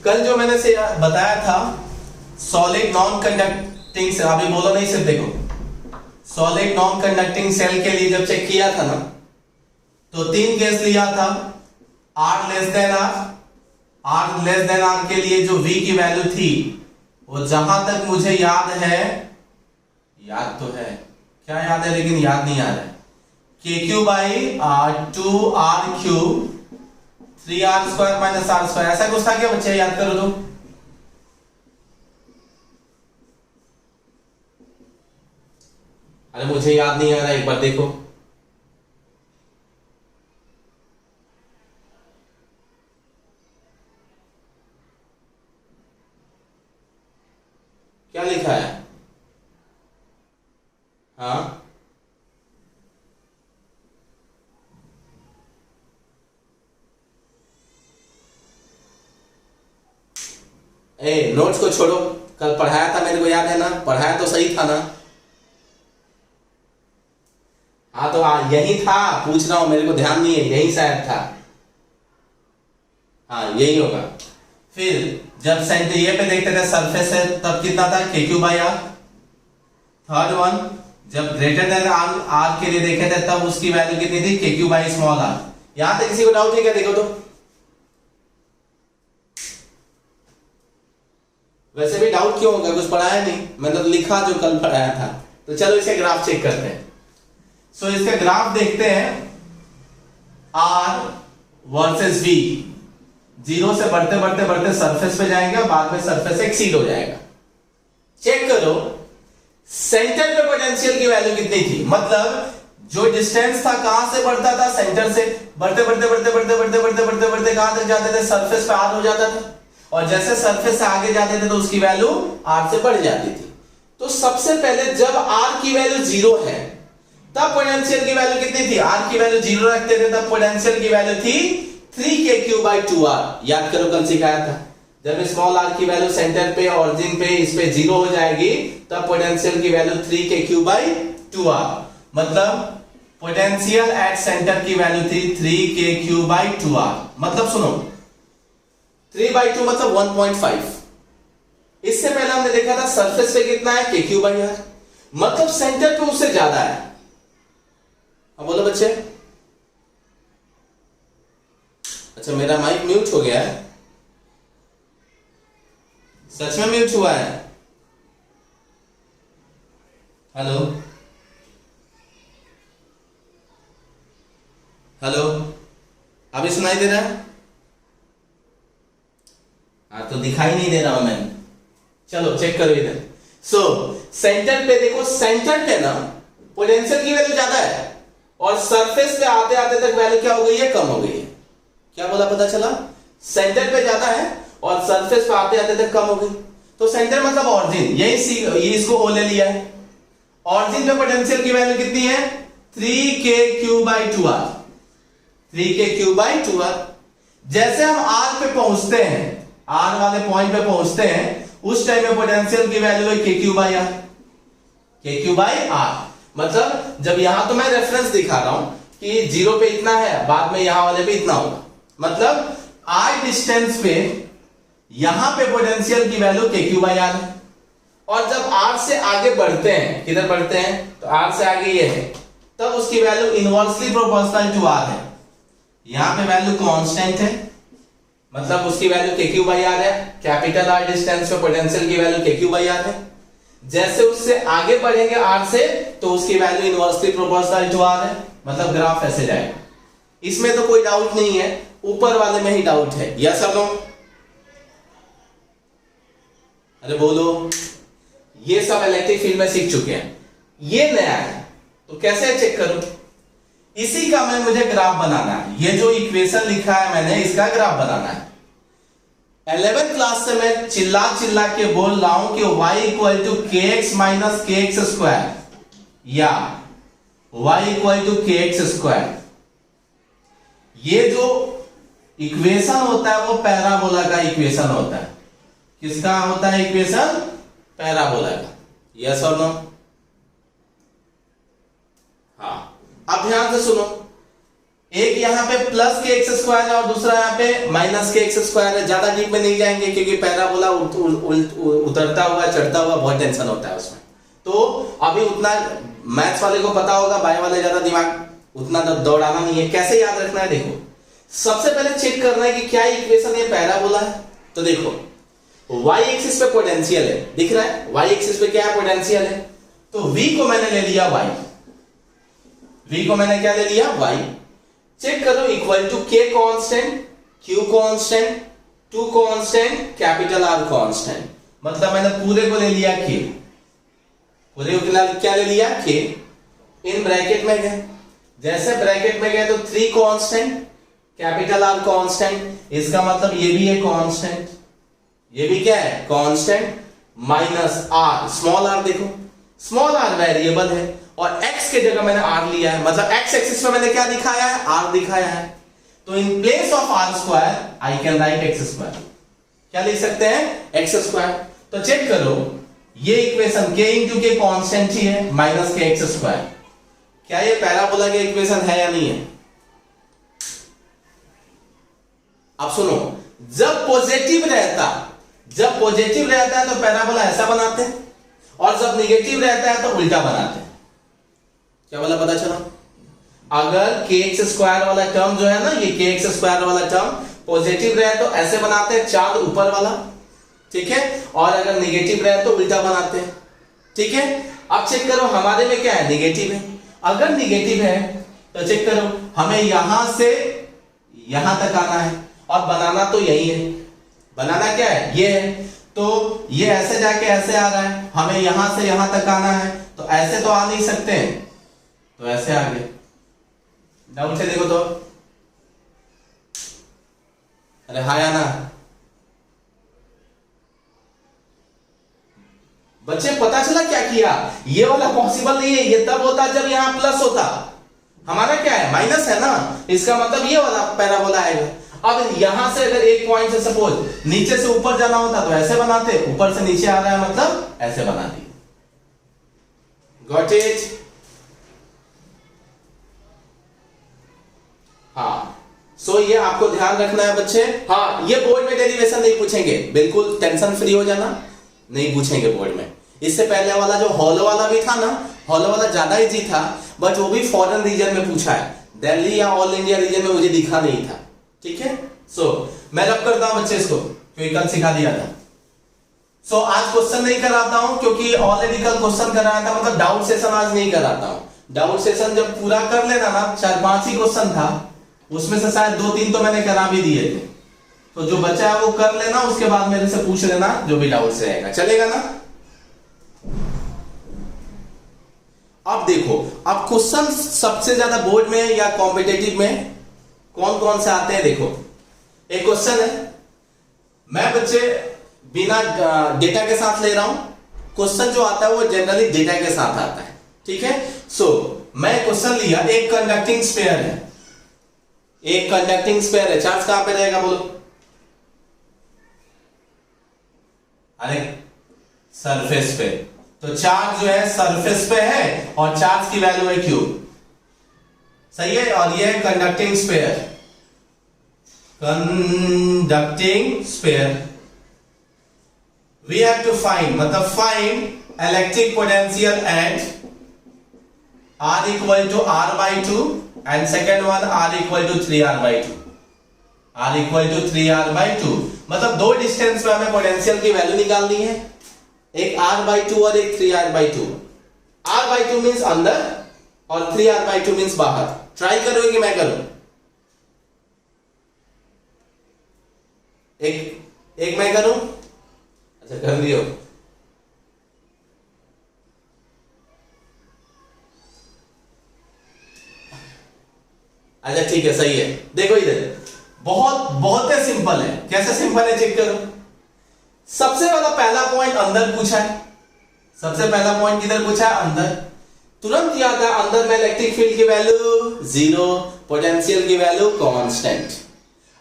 कल जो मैंने से बताया था सॉलिड नॉन कंडक्टिंग सेल, अभी बोलो नहीं सिर्फ देखो, सॉलिड नॉन कंडक्टिंग सेल के लिए जब चेक किया था ना तो 3 केस लिया था। R लेस देन आर के लिए जो V की वैल्यू थी वो जहां तक मुझे याद है, याद तो है, क्या याद है लेकिन याद नहीं आ रहा है, KQ by 2R cube 3R square minus R square, ऐसा कुछ था क्या बच्चे? याद करो तो। अरे मुझे याद नहीं आ रहा, एक बार देखो। क्या लिखा है? हाँ ए नोट्स को छोड़ो, कल पढ़ाया था मेरे को याद है ना, पढ़ाया तो सही था ना? हाँ तो यही था, पूछ रहा हूं, मेरे को ध्यान नहीं है, यही शायद था। हाँ यही होगा। फिर जब सेंटर ये पे देखते थे सरफेस है तब कितना था? KQ by R. Third one जब ग्रेटर देन आर के लिए देखे थे तब उसकी वैल्यू कितनी थी? KQ by small R. यहां तक किसी को डाउट है क्या? देखो तो, वैसे भी डाउट क्यों होगा, कुछ पढ़ाया नहीं, मैंने तो लिखा जो कल पढ़ाया था। तो चलो इसके ग्राफ चेक करते हैं। सो इसका ग्राफ देखते हैं, R वर्सेस V, जीरो से बढ़ते बढ़ते बढ़ते सरफेस पे जाएंगे और बाद में सरफेस एक्सीड हो जाएगा। चेक करो सेंटर पे पोटेंशियल की वैल्यू कितनी थी, मतलब जो डिस्टेंस था कहां से बढ़ता था? सेंटर से बढ़ते बढ़ते बढ़ते बढ़ते बढ़ते बढ़ते बढ़ते बढ़ते कहां तक जाते थे? सरफेस पे R हो जाता था, और जैसे सरफेस से आगे जाते थे तो उसकी वैल्यू R से बढ़ जाती थी। तो सबसे पहले जब R की वैल्यू 0 है तब पोटेंशियल की वैल्यू कितनी थी? R की वैल्यू 0 रखते थे तब पोटेंशियल की वैल्यू थी 3KQ बाई 2R। याद करो कल सिखाया था, जब स्मॉल r की वैल्यू सेंटर पे ऑरिजिन पे इस पे 0 हो जाएगी तब पोटेंशियल की वैल्यू 3KQ बाई 2R, मतलब पोटेंशियल एट सेंटर की वैल्यू थी 3KQ बाई 2R। मतलब सुनो 3/2 मतलब 1.5। इससे पहले हमने देखा था सरफेस पे कितना है? KQ बाई R, मतलब सेंटर पे उससे ज्यादा है। अब बोलो बच्चे। अच्छा मेरा माइक म्यूट हो गया है, सच में म्यूट हुआ है? हेलो हेलो, अभी सुनाई दे रहा है? हाँ तो दिखाई नहीं दे रहा हूं मैं। चलो चेक करो इधर। सो सेंटर पे देखो, सेंटर पे ना पोटेंशियल की वैल्यू ज्यादा है और सरफेस पे आते आते तक वैल्यू क्या हो गई है? कम हो गई है। क्या बोला पता चला? सेंटर पे ज्यादा है और सरफेस पे आते आते तक कम हो गई। तो सेंटर मतलब ऑरिजिन, ये इसको ओ ले लिया है। ऑरिजिन पे पोटेंशियल की वैल्यू कितनी है? 3KQ by 2R, 3KQ by 2R। जैसे हम R पे पहुंचते हैं, R वाले पॉइंट पे पहुंचते हैं, उस टाइम में पोटेंशियल की वैल्यू है KQ by R, KQ by R। मतलब जब यहां तो मैं रेफरेंस दिखा रहा हूं कि 0 पे इतना है, बाद में यहां वाले पे इतना होगा, मतलब R डिस्टेंस पे यहां पे पोटेंशियल की वैल्यू KQ बाई R है। और जब R से आगे बढ़ते हैं, किधर बढ़ते हैं? तो R से आगे ये है, तब उसकी value inversely proportional to R है। यहां पे वैल्यू कांस्टेंट है, मतलब उसकी वैल्यू KQ बाई R है। कैपिटल R डिस्टेंस पे पोटेंशियल की वैल्यू KQ बाई R है। जैसे उससे आगे बढ़ेंगे R से तो उसकी value inversely proportional to R है, मतलब ग्राफ ऐसे जाएगा। इसमें तो कोई डाउट नहीं है, ऊपर वाले में ही डाउट है। यस और नो? अरे बोलो। ये सब इलेक्ट्रिक फील्ड में सीख चुके हैं, ये नया है तो कैसे चेक करूं? इसी का मुझे ग्राफ बनाना है। ये जो इक्वेशन लिखा है मैंने, इसका ग्राफ बनाना है। 11th क्लास से मैं चिल्ला चिल्ला के बोल रहा हूं कि y equal to kx minus kx square या y equal to kx square. ये जो इक्वेशन होता है वो पैराबोला का इक्वेशन होता है। किसका होता है इक्वेशन? पैराबोला का। यस और नो? हाँ अब ध्यान से सुनो, एक यहाँ पे प्लस के एक्स स्क्वायर है और दूसरा यहाँ पे माइनस के एक्स स्क्वायर है। ज्यादा डीप में नहीं जाएंगे क्योंकि पैराबोला उतरता हुआ चढ़ता हुआ बहुत टेंशन होता है उसमें। तो अभी उतना मैथ्स वाले को पता होगा, बायो वाले ज्यादा दिमाग उतना दौड़ाना नहीं है। कैसे याद रखना है, देखो सबसे पहले चेक करना है कि क्या इक्वेशन ये पैराबोला है। तो देखो y एक्सिस पे पोटेंशियल है, दिख रहा है y एक्सिस पे क्या है, पोटेंशियल है। तो v को मैंने ले लिया y, v को मैंने क्या ले लिया y। चेक करो equal to k constant, q constant, 2 constant, capital R constant. मतलब मैंने पूरे को ले लिया k, पूरे को क्या ले लिया k। इन ब्रैकेट में गए, जैसे ब्रैकेट में गए तो 3 कांस्टेंट, कैपिटल R कांस्टेंट। इसका मतलब ये भी है कांस्टेंट, ये भी क्या है constant, minus r, small r। देखो स्मॉल r वेरिएबल है और x के जगह मैंने r लिया है, मतलब x एक्सिस पे मैंने क्या दिखाया है, r दिखाया है। तो in place of r square I can write x square. क्या लिख सकते हैं, x स्क्वायर। तो चेक करो ये इक्वेशन k इंटू के कांस्टेंट ही है, माइनस के x स्क्वायर। क्या ये पैराबोला के इक्वेशन है या नहीं है। अब सुनो, जब पॉजिटिव रहता है तो पैराबोला ऐसा बनाते हैं और जब नेगेटिव रहता है तो उल्टा बनाते हैं। क्या बोला, पता चला। अगर के एक्स स्क्वायर वाला टर्म जो है ना, ये के एक्स स्क्वायर वाला टर्म पॉजिटिव रहे तो ऐसे बनाते हैं, चांद ऊपर वाला, ठीक है। और अगर नेगेटिव रहे तो उल्टा बनाते हैं, ठीक है। अब चेक करो हमारे में क्या है, नेगेटिव है। अगर नेगेटिव है तो चेक करो हमें यहां से यहां तक आना है और बनाना तो यही है। बनाना क्या है, ये है। तो ये ऐसे जाके ऐसे आ रहा है, हमें यहां से यहां तक आना है, तो ऐसे तो आ नहीं सकते हैं, तो ऐसे आ गए। डाउट से देखो तो, अरे हाँ या ना बच्चे, पता चला क्या किया। ये वाला पॉसिबल नहीं है, ये तब होता जब यहां प्लस होता। हमारा क्या है, माइनस है ना, इसका मतलब ये वाला पैराबोला आएगा। अब यहां से अगर एक पॉइंट से सपोज नीचे से ऊपर जाना होता तो ऐसे बनाते, ऊपर से नीचे आ रहा है मतलब ऐसे बना दिए। Got it. हाँ, सो ये आपको ध्यान रखना है बच्चे। हाँ, ये बोर्ड में डेरिवेशन नहीं पूछेंगे, बिल्कुल टेंशन फ्री हो जाना, नहीं पूछेंगे बोर्ड में। इससे पहले वाला जो हॉलो वाला भी था ना, हॉलो वाला ज्यादा इजी था, बट वो भी फॉरेन रीजन में पूछा है, दिल्ली या ऑल इंडिया रीजन में मुझे दिखा नहीं था, ठीक है। सो मैं रब करता हूं बच्चे इसको, क्योंकि कल सिखा दिया था। सो आज क्वेश्चन नहीं कराता हूं क्योंकि ऑलरेडी कल क्वेश्चन कराया था, मतलब डाउट सेशन आज नहीं कराता हूं। डाउट सेशन जब पूरा कर लेना ना, 4-5 ही क्वेश्चन था, उसमें से शायद 2-3 तो मैंने करा भी दिए थे। तो जो बचा है वो कर लेना, उसके बाद मेरे से पूछ लेना जो भी डाउट से आएगा, चलेगा ना। अब देखो, अब क्वेश्चन सबसे ज्यादा बोर्ड में या कॉम्पिटेटिव में कौन कौन से आते हैं। देखो एक क्वेश्चन है, मैं बच्चे बिना डेटा के साथ ले रहा हूं। क्वेश्चन जो आता है वो जनरली डेटा के साथ आता है, ठीक है। सो मैं क्वेश्चन लिया, एक कंडक्टिंग स्फीयर है, एक कंडक्टिंग स्फीयर है। चार्ज कहां पे रहेगा बोलो, अरे सरफेस पे। तो चार्ज जो है सरफेस पे है और चार्ज की वैल्यू है क्यू, सही है। और ये है conducting sphere, conducting sphere. We have to find, मतलब find electric potential at R equal to R/2 and second one R equal to 3R/2, R equal to 3R/2। मतलब दो डिस्टेंस पे हमें पोटेंशियल की वैल्यू निकालनी है, एक R/2 और एक 3R/2। R/2 मींस अंदर और 3R/2 मींस बाहर। ट्राई करोगे कि मैं करूं, एक मैं करूं, अच्छा कर लियो। अच्छा ठीक है, सही है। देखो इधर बहुत बहुत सिंपल है। कैसे सिंपल है चेक करो। सबसे वाला पहला पॉइंट अंदर पूछा है, सबसे पहला पॉइंट किधर पूछा है, अंदर। तुरंत याद है अंदर में इलेक्ट्रिक फील्ड की वैल्यू 0, पोटेंशियल की वैल्यू कांस्टेंट।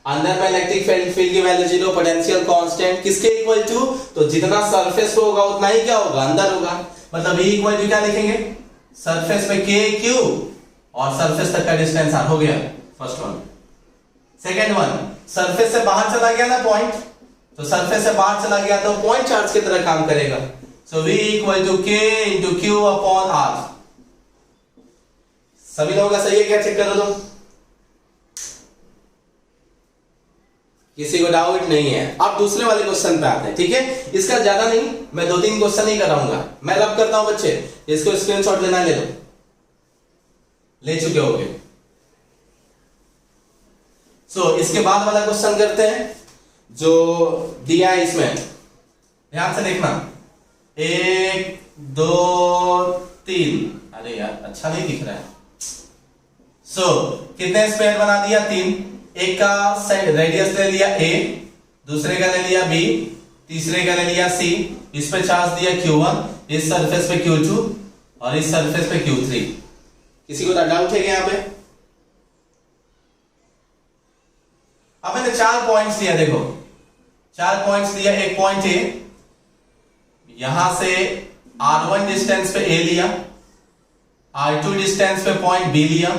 अंदर में इलेक्ट्रिक फील्ड की वैल्यू 0, पोटेंशियल कांस्टेंट, किसके इक्वल टू, तो जितना सरफेस पे होगा उतना ही क्या होगा, अंदर होगा। मतलब V इक्वल टू क्या लिखेंगे, सरफेस पे K Q और सरफेस तक का डिस्टेंस R हो गया। First one. Second one, surface से बाहर चला गया ना पॉइंट, तो सरफेस से बाहर चला गया तो पॉइंट चार्ज की तरह काम करेगा। So V equal to K into Q upon R। सभी लोगों का सही है क्या? चेक करो तो। किसी को डाउट नहीं है? अब दूसरे वाले क्वेश्चन पे आते हैं, ठीक है? इसका ज्यादा नहीं, मैं 2-3 क्वेश्चन ही कराऊंगा। मैं रब करता हूं बच्चे, इसको स्क्रीनशॉट लेना ले लो, ले चुके होगे। सो इसके बाद वाला क्वेश्चन करते हैं जो दिया है इसमें, ध्यान से देखना। 1 2 3, अरे यार अच्छा नहीं दिख रहा है। सो कितने स्क्वायर बना दिया? 3। एक का रेडियस ले लिया A, दूसरे का ले लिया B, तीसरे का ले लिया C, इस पे चार्ज दिया Q1, इस सरफेस पे Q2 और इस सरफेस पे Q3। किसी को डाउट है क्या यहाँ पे? अब मैंने 4 पॉइंट्स लिया, देखो 4 पॉइंट्स लिया। एक पॉइंट A, यहां से R1 डिस्टेंस पे A लिया, R2 डिस्टेंस पे पॉइंट B लिया,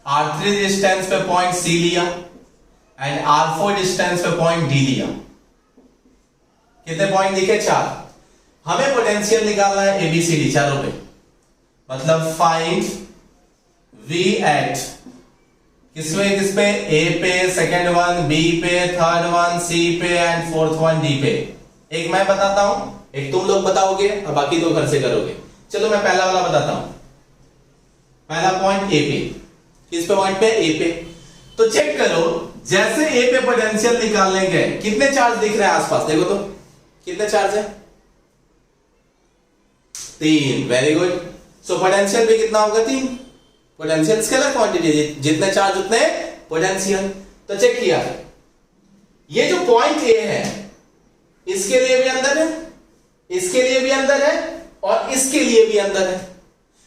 R3 डिस्टेंस पे पॉइंट C लिया एंड R4 डिस्टेंस पे पॉइंट D लिया। कितने पॉइंट दिखे? 4। हमें पोटेंशियल निकालना है ABCD चारों पे, मतलब फाइंड V एट किसमें? किस पे? A पे, सेकेंड वन B पे, थर्ड वन C पे एंड फोर्थ वन D पे। एक मैं बताता हूं, एक तुम लोग बताओगे और बाकी 2 घर से करोगे। चलो मैं पहला वाला बताता हूं। पहला पॉइंट A पे, किस पे पॉइंट पे? A पे। तो चेक करो, जैसे A पे पोटेंशियल निकालने गए, कितने चार्ज दिख रहे हैं आसपास? देखो तो कितने चार्ज है? 3। Very good. सो पोटेंशियल भी कितना होगा? 3। पोटेंशियल स्केलर क्वांटिटी, जितने चार्ज उतने पोटेंशियल। तो चेक किया, ये जो पॉइंट A है इसके लिए भी अंदर है, इसके लिए भी अंदर है और इसके लिए भी अंदर है।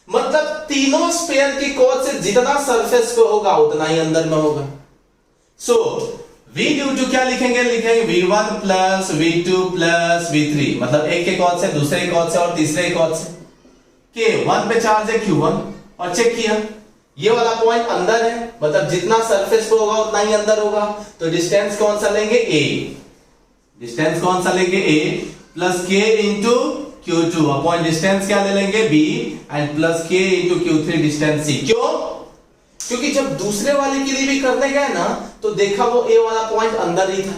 मतलब तीनों स्फीयर की कोण से जितना सरफेस पे होगा उतना ही अंदर में होगा। सो V ड्यू टू क्या लिखेंगे? लिखेंगे V1 plus V2 plus V3, मतलब एक के कोण से, दूसरे के कोण से और तीसरे के कोण से। K1 पे चार्ज है Q1 और चेक किया ये वाला पॉइंट अंदर है, मतलब जितना सरफेस पे होगा उतना ही अंदर होगा। तो डिस्टेंस कौन सा लेंगे? A। डिस्टेंस कौन सा लेंगे? A plus K into Q2 upon distance क्या ले लेंगे? B and plus K into Q3 distance C। क्यों? क्योंकि जब दूसरे वाले के लिए भी करने गए ना तो देखा वो A वाला पॉइंट अंदर ही था।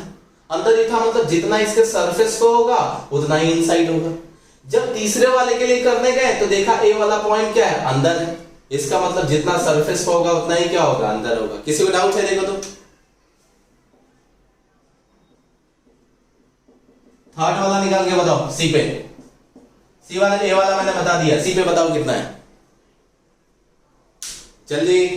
अंदर ही था मतलब जितना इसके सरफेस पे होगा उतना ही इनसाइड होगा। जब तीसरे वाले के लिए करने गए तो देखा A वाला पॉइंट क्या है? अंदर है। इसका मतलब जितना सरफेस पे होगा उतना ही क्या होगा? अंदर होगा। किसी को डाउट है? देखो तो थर्ड वाला निकाल के बताओ। C पे, C वाला, A वाला मैंने बता दिया, C पे बताओ कितना है जल्दी।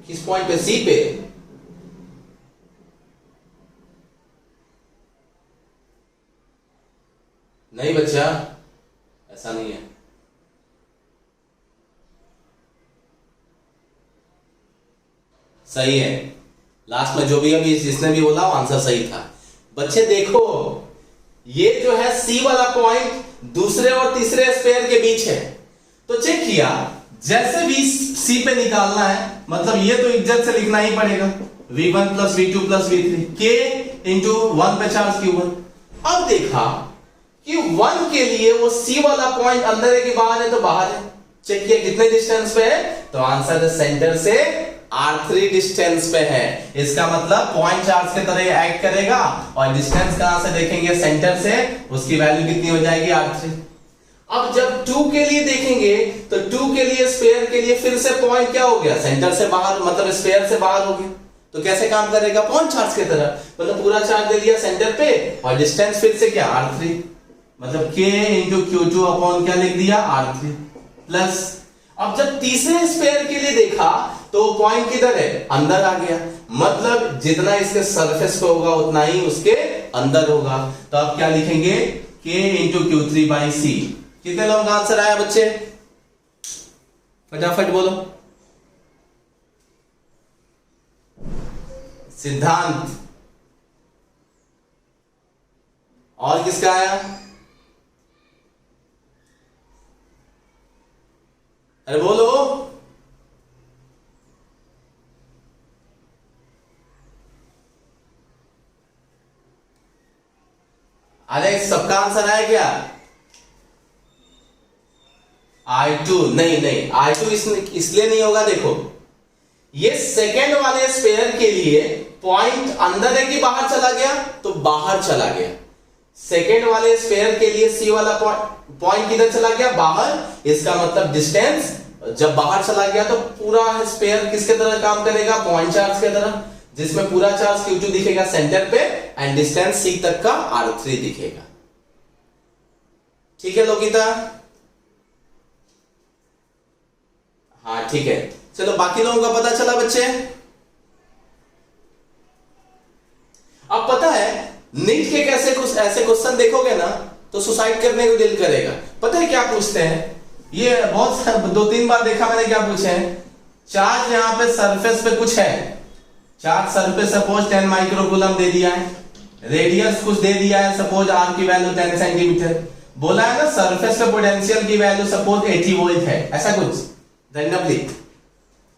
किस पॉइंट पे? C पे। नहीं बच्चा, ऐसा नहीं है। सही है, लास्ट में जो भी अभी जिसने भी बोला वो आंसर सही था। बच्चे देखो, ये जो है C वाला पॉइंट दूसरे और तीसरे स्फीयर के बीच है। तो चेक किया, जैसे भी C पे निकालना है, मतलब ये तो इज्जत से लिखना ही पड़ेगा, V1 plus V2 plus V3, K into 1 पे चार्ज Q1। अब देखा कि 1 के लिए वो C वाला पॉइंट अंदर है कि बाहर है? तो बाहर है। चेक किया कितने डिस्टेंस पे है? तो आंसर सेंटर से R3 डिस्टेंस पे है। इसका मतलब पॉइंट चार्ज की तरह एक्ट करेगा और डिस्टेंस कहां से देखेंगे? सेंटर से। उसकी वैल्यू कितनी हो जाएगी? R3। अब जब 2 के लिए देखेंगे तो 2 के लिए स्फीयर के लिए फिर से पॉइंट क्या हो गया? सेंटर से बाहर, मतलब स्फीयर से बाहर हो गया। तो कैसे काम करेगा? पॉइंट चार्ज की तरह, मतलब पूरा चार्ज दे दिया सेंटर पे और डिस्टेंस फिर से क्या? R3, मतलब K इंटू Q2 अपॉन क्या लिख दिया? R3 plus. अब जब तीसरे स्फीयर के लिए देखा तो पॉइंट किधर है? अंदर आ गया, मतलब जितना इसके सरफेस पे होगा उतना ही उसके अंदर होगा। तो अब क्या लिखेंगे? K into Q3 by C। कितने लोगों का आंसर आया बच्चे? फटाफट बोलो। सिद्धांत। और किसका आया? अरे बोलो। अरे सबका आंसर है क्या? I2 नहीं, I2 इसलिए नहीं होगा। देखो ये सेकेंड वाले स्पेयर के लिए पॉइंट अंदर है कि बाहर चला गया? तो बाहर चला गया। सेकेंड वाले स्पेयर के लिए सी वाला पॉइंट किधर चला गया? बाहर। इसका मतलब डिस्टेंस जब बाहर चला गया तो पूरा स्पेयर किसके तरह काम करेगा? पॉइंट चार्ज के तरह, जिसमें पूरा चार्ज Q2 दिखेगा सेंटर पे एंड डिस्टेंस C तक का R3 दिखेगा। ठीक है लोकिता? हाँ ठीक है। चलो बाकी लोगों का पता चला बच्चे? अब पता है नीट के कैसे कुछ ऐसे क्वेश्चन देखोगे ना तो सुसाइड करने को दिल करेगा। पता है क्या पूछते हैं? ये बहुत 2-3 बार देखा मैंने। क्या पूछे हैं? चार्ज यहां पे सरफेस पे कुछ है, चार्ज सरफेस सपोज 10 माइक्रोकूलम दे दिया है, रेडियस कुछ दे दिया है, सपोज आर की वैल्यू 10 सेंटीमीटर। बोला है ना सरफेस पे पोटेंशियल की वैल्यू सपोज 80 वोल्ट है, ऐसा कुछ रैंडमली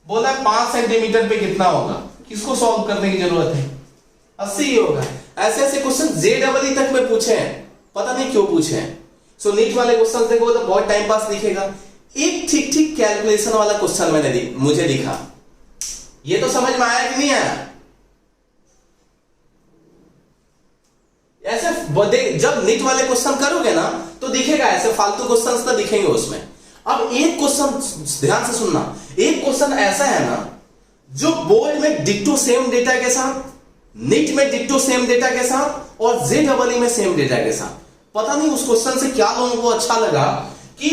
बोला। 5 सेंटीमीटर पे कितना होगा? किसको सॉल्व करने की जरूरत है? 80 ही होगा। ऐसे ऐसे क्वेश्चन JEE तक में पूछे हैं, पता नहीं क्यों पूछे हैं। सो नीट वाले क्वेश्चन देखो तो बहुत टाइम पास दिखेगा। एक ठीक ठीक कैलकुलेशन वाला क्वेश्चन मुझे दिखा, ये तो समझ में आया कि नहीं आया? ऐसे जब नीट वाले क्वेश्चन करोगे ना तो दिखेगा, ऐसे फालतू क्वेश्चंस तो दिखेंगे उसमें। अब एक क्वेश्चन ध्यान से सुनना, एक क्वेश्चन ऐसा है ना जो बोर्ड में डिट्टो सेम डेटा के साथ, नीट में डिट्टो सेम डेटा के साथ और JEE में सेम डेटा के साथ। पता नहीं उस क्वेश्चन से क्या लोगों को अच्छा लगा कि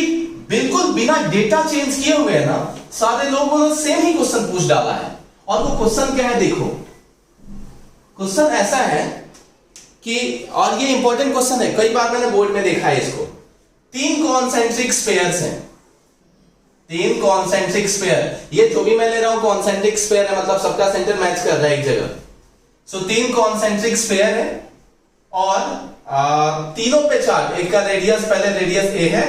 बिल्कुल बिना डेटा चेंज किए हुए ना सारे लोगों ने सेम ही क्वेश्चन पूछ डाला है। और वो क्वेश्चन क्या है? देखो क्वेश्चन ऐसा है कि, और ये इंपॉर्टेंट क्वेश्चन है, कई बार मैंने बोर्ड में देखा है इसको। 3 कॉन्सेंट्रिक स्पेयर्स हैं, 3 कॉन्सेंट्रिक स्पेयर। ये जो भी मैं ले रहा हूं कॉन्सेंट्रिक स्पेयर है, मतलब सबका सेंटर मैच कर रहा है एक जगह। सो 3 कॉन्सेंट्रिक स्पेयर है और तीनों पे चार्ज, एक का रेडियस, पहले रेडियस A है,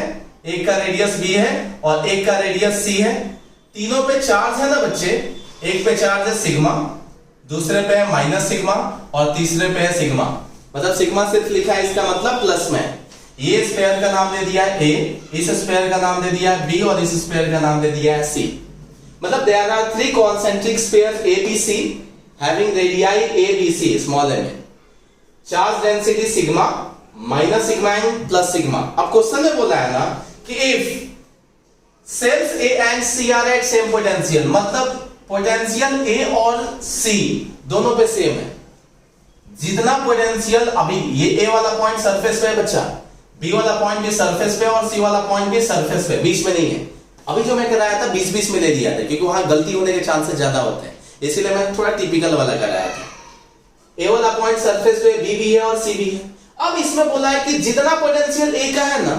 एक का रेडियस B है और एक का रेडियस C है। तीनों पे चार्ज है ना बच्चे, एक पे चार्ज है सिग्मा, दूसरे पे है माइनस सिग्मा और तीसरे पे है सिग्मा। मतलब सिग्मा सिर्फ लिखा है, इसका मतलब प्लस में। ये स्पेयर का नाम दे दिया है A, इस स्पेयर का नाम दे दिया है B और इस स्पेयर का नाम दे दिया है C। मतलब there are 3 concentric spheres ABC having radii ABC small m। Charge density sigma, minus sigma and plus sigma. अब क्वेश्चन में बोला है ना कि if shells A and C are at same potential, मतलब पोटेंशियल A और C दोनों पे सेम है। जितना पोटेंशियल, अभी ये A वाला पॉइंट सरफेस पे है बच्चा, B वाला पॉइंट भी सरफेस पे और C वाला पॉइंट भी सरफेस पे, बीच में नहीं है। अभी जो मैं कराया था 20-20 में ले लिया था क्योंकि वहां गलती होने के चांसेस ज्यादा होते हैं, इसीलिए मैंने थोड़ा टिपिकल वाला कराया था। A वाला पॉइंट सरफेस पे B भी है और C भी है। अब इसमें बोला है कि जितना पोटेंशियल A का है ना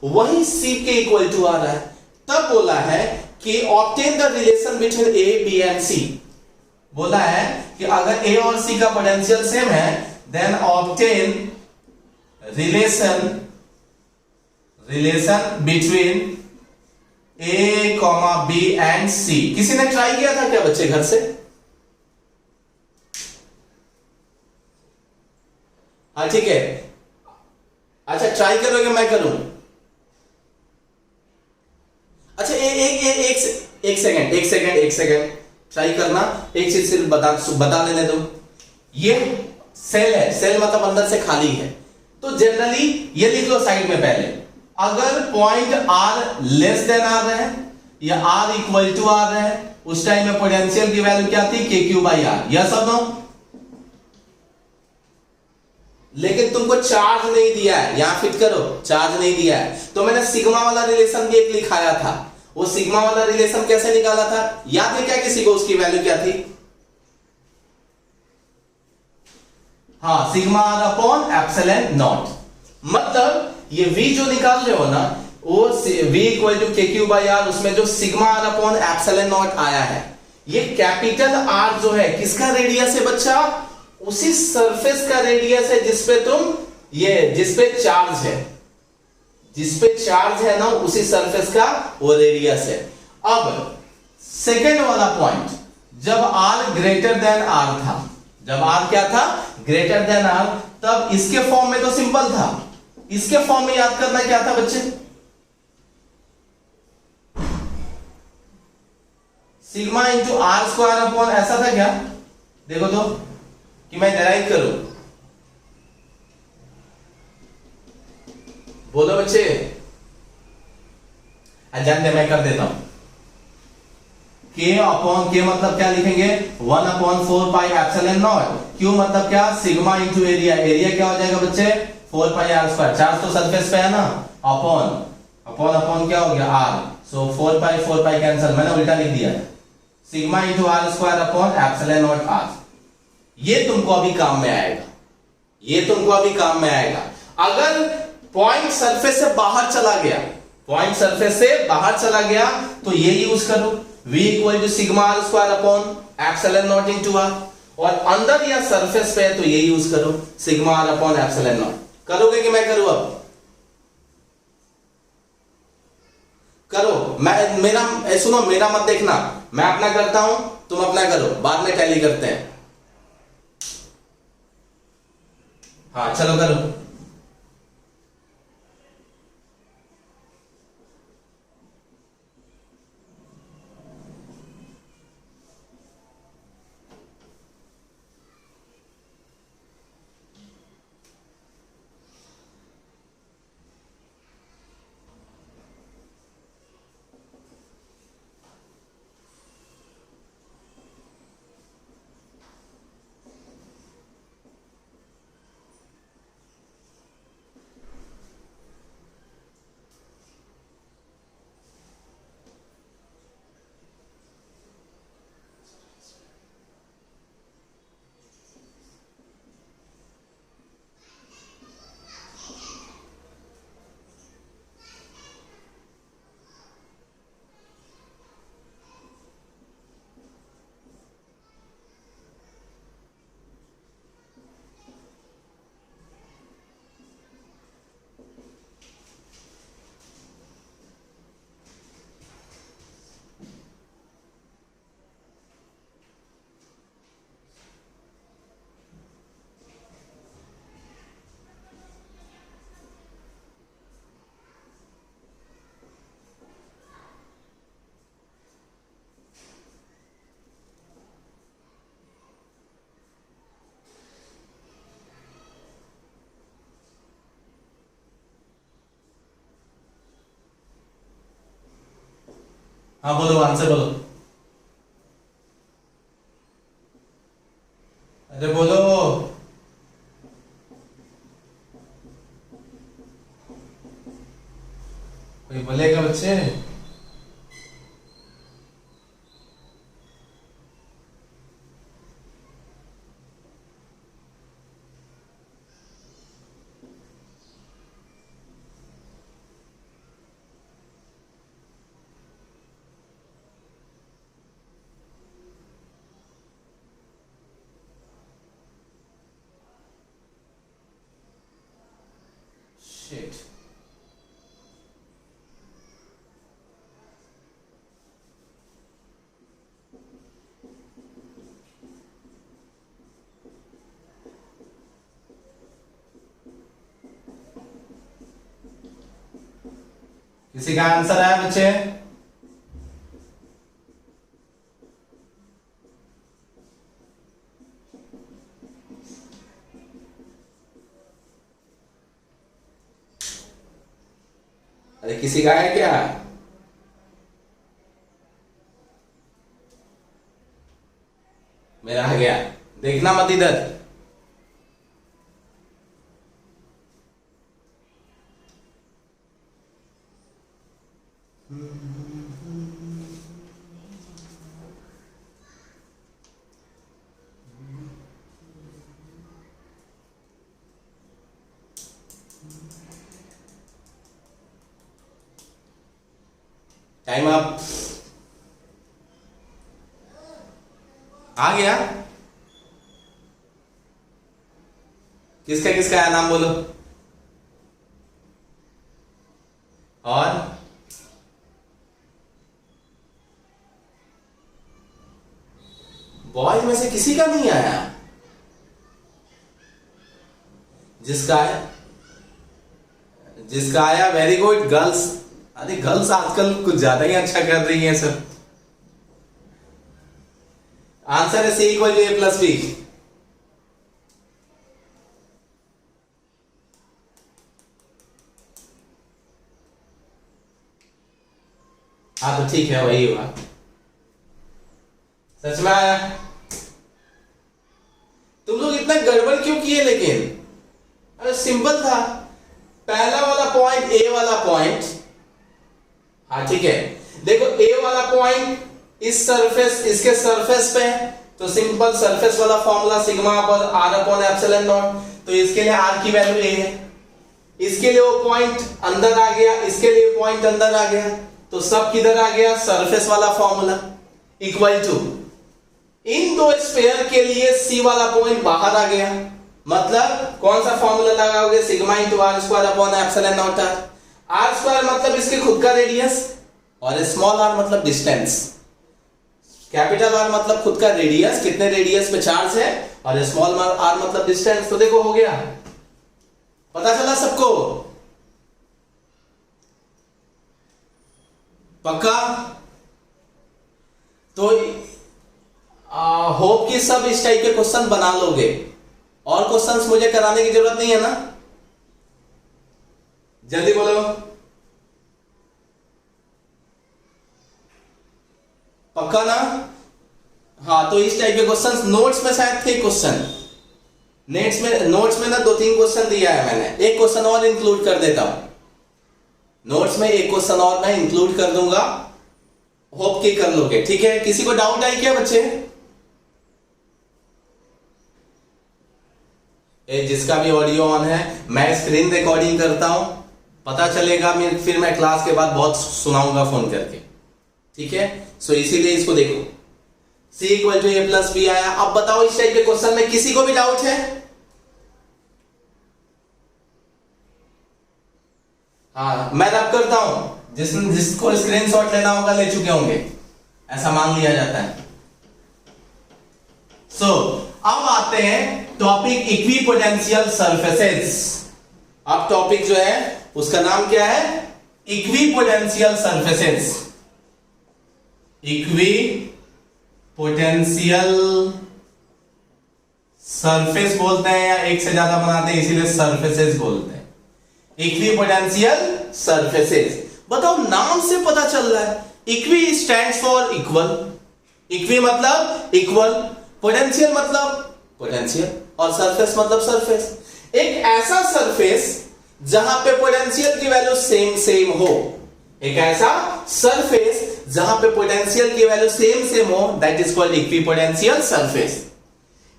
वही C के इक्वल टू आ रहा है। तब बोला है कि obtain the relation between A, B and C। बोला है कि अगर A और C का पोटेंशियल सेम है then obtain relation between A, B and C। किसी ने ट्राई किया था क्या बच्चे घर से? हाँ ठीक है। अच्छा ट्राई करोगे, मैं करूं? अच्छा एक सेकंड ट्राई करना। एक चीज सिर्फ बता लेने दो। ये सेल है, सेल मतलब अंदर से खाली है। तो जनरली ये लिख लो साइड में पहले, अगर point R less than R है या R इक्वल टू R है उस टाइम में पोटेंशियल की वैल्यू क्या थी? KQ/R। यस और नो? लेकिन तुमको चार्ज नहीं दिया है, यहां फिट करो, चार्ज नहीं दिया है तो मैंने सिग्मा वाला रिलेशन भी एक लिखाया था। वो सिग्मा वाला रिलेशन कैसे निकाला था याद है क्या किसी को? उसकी वैल्यू क्या थी? हाँ, sigma R upon epsilon not. मतलब ये V जो निकाल रहे हो ना वो V इक्वल टू KQ/R, उसमें जो sigma R upon epsilon not आया है ये कैपिटल आर जो है किसका रेडियस है बच्चा? उसी सरफेस का रेडियस है जिसपे जिसपे चार्ज है, जिसपे चार्ज है ना, उसी सरफेस का वो रेडियस है। अब सेकेंड वाला पॉइंट, जब आर ग्रेटर देन आर था, जब आर क्या था? ग्रेटर देन आर, तब इसके फॉर्म में तो सिंपल था। इसके फॉर्म में याद करना क्या था बच्चे? Sigma into R square upon, ऐसा था क्या? देखो तो कि मैं डिराइव करूं, बोलो बच्चे। जान दे, मैं कर देता हूं। K अपॉन K मतलब क्या लिखेंगे? 1/4 पाई एप्सिलॉन नॉट। Q मतलब क्या? Sigma into area. एरिया क्या हो जाएगा बच्चे? 4 पाई आर स्क्वायर। चार्ज तो सरफेस पे है ना, अपॉन अपॉन अपॉन क्या हो गया? आर। सो 4 पाई कैंसिल, मैंने उल्टा लिख दिया। Sigma into R square upon epsilon naught R. ये तुमको अभी काम में आएगा, ये तुमको अभी काम में आएगा। अगर पॉइंट सरफेस से बाहर चला गया, पॉइंट सरफेस से बाहर चला गया, तो ये यूज करो, V equal to sigma R square upon epsilon naught into R. और अंदर या सरफेस पे है तो ये यूज करो, sigma R upon epsilon naught. करोगे कि मैं करूं? अब करो। सुनो, मेरा मत देखना, मैं अपना करता हूं, तुम अपना करो, बाद में टैली करते हैं। हाँ चलो करो। हाँ बोलो, आंसर बोलो। अरे बोलो। कोई बोलेगा बच्चे? शिट। किसी का आंसर आया बच्चे? अरे किसी का है क्या? मेरा आ गया, देखना मत इधर। Time up. आ गया? किसका किसका है नाम बोलो। और बॉयज में से किसी का नहीं आया? जिसका है, जिसका आया वेरी गुड। गर्ल्स, अरे गर्ल्स आजकल कुछ ज्यादा ही अच्छा कर रही हैं सर। आंसर है C equal to A plus B. हाँ तो ठीक है, वही हुआ। सच में आया? तुम लोग इतना गड़बड़ क्यों किए लेकिन? अरे सिंपल था, पहला वाला पॉइंट, ए वाला पॉइंट। हाँ ठीक है, देखो ए वाला पॉइंट इस सरफेस, इसके सरफेस पे है, तो सिंपल सरफेस वाला फॉर्मूला सिग्मा पर आर अपॉन एप्सिलॉन नॉट। तो इसके लिए आर की वैल्यू ए है, इसके लिए वो पॉइंट अंदर आ गया, इसके लिए पॉइंट अंदर आ गया, तो सब किधर आ गया? सरफेस वाला फॉर्मूला इक्वल टू, इन दो स्फीयर के लिए सी वाला पॉइंट बाहर आ गया। मतलब कौन सा फॉर्मूला लगाओगे? Sigma into R square upon epsilon naught R. R square मतलब इसके खुद का रेडियस, और स्मॉल आर मतलब डिस्टेंस। कैपिटल आर मतलब खुद का रेडियस, कितने रेडियस पे चार्ज है, और स्मॉल आर मतलब डिस्टेंस। तो देखो हो गया, पता चला सबको? पक्का? तो होप कि सब इस टाइप के क्वेश्चन बना लोगे, और क्वेश्चंस मुझे कराने की जरूरत नहीं है ना? जल्दी बोलो। पक्का ना? हाँ, तो इस टाइप के क्वेश्चंस नोट्स में शायद थे क्वेश्चन, नोट्स में ना 2-3 क्वेश्चन दिया है मैंने। एक क्वेश्चन और इंक्लूड कर देता हूं नोट्स में, एक क्वेश्चन और मैं इंक्लूड कर दूंगा, होप कि कर लोगे। ठीक है, किसी को डाउट आई क्या बच्चे? जिसका भी ऑडियो ऑन है, मैं स्क्रीन रिकॉर्डिंग करता हूं, पता चलेगा फिर मैं क्लास के बाद बहुत सुनाऊंगा फोन करके। ठीक है, सो इसीलिए इसको देखो, C equal to A plus B आया। अब बताओ इस टाइप के क्वेश्चन में किसी को भी डाउट है? हाँ, मैं रब करता हूं, जिसको स्क्रीनशॉट लेना होगा ले चुके होंगे, ऐसा मान लिया जाता है। सो अब आते हैं टॉपिक इक्विपोटेंशियल सरफेसेस। अब टॉपिक जो है उसका नाम क्या है? Equipotential surfaces. इक्विपोटेंशियल सरफेस बोलते हैं, या एक से ज्यादा बनाते हैं इसीलिए सरफेसेस बोलते हैं। इक्विपोटेंशियल सरफेसेस, बताओ नाम से पता चल रहा है, equi stands for equal. Equi मतलब इक्वल, पोटेंशियल मतलब पोटेंशियल, और सरफेस मतलब सरफेस। एक ऐसा सरफेस जहां पे पोटेंशियल की वैल्यू सेम हो, एक ऐसा सरफेस जहां पे पोटेंशियल की वैल्यू सेम हो, that is called equipotential surface.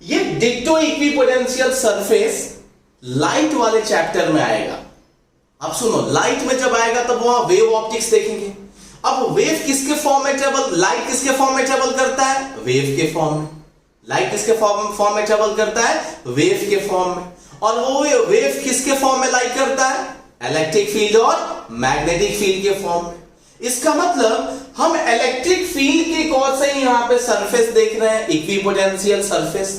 ये डिट्टो इक्विपोटेंशियल सरफेस लाइट वाले चैप्टर में आएगा। अब सुनो, लाइट में जब आएगा तब वहां वेव ऑप्टिक्स देखेंगे। अब वेव किसके फॉर्म में ट्रेवल, लाइट किसके फॉर्म में ट्रेवल करता है? वेव के फॉर्म में। लाइट किसके फॉर्म में ट्रेवल करता है? वेव के फॉर्म में। और वो वेव किसके फॉर्म में लाइक करता है? इलेक्ट्रिक फील्ड और मैग्नेटिक फील्ड के फॉर्म में। इसका मतलब हम इलेक्ट्रिक फील्ड के कौन से यहां पे सरफेस देख रहे हैं, इक्विपोटेंशियल सरफेस।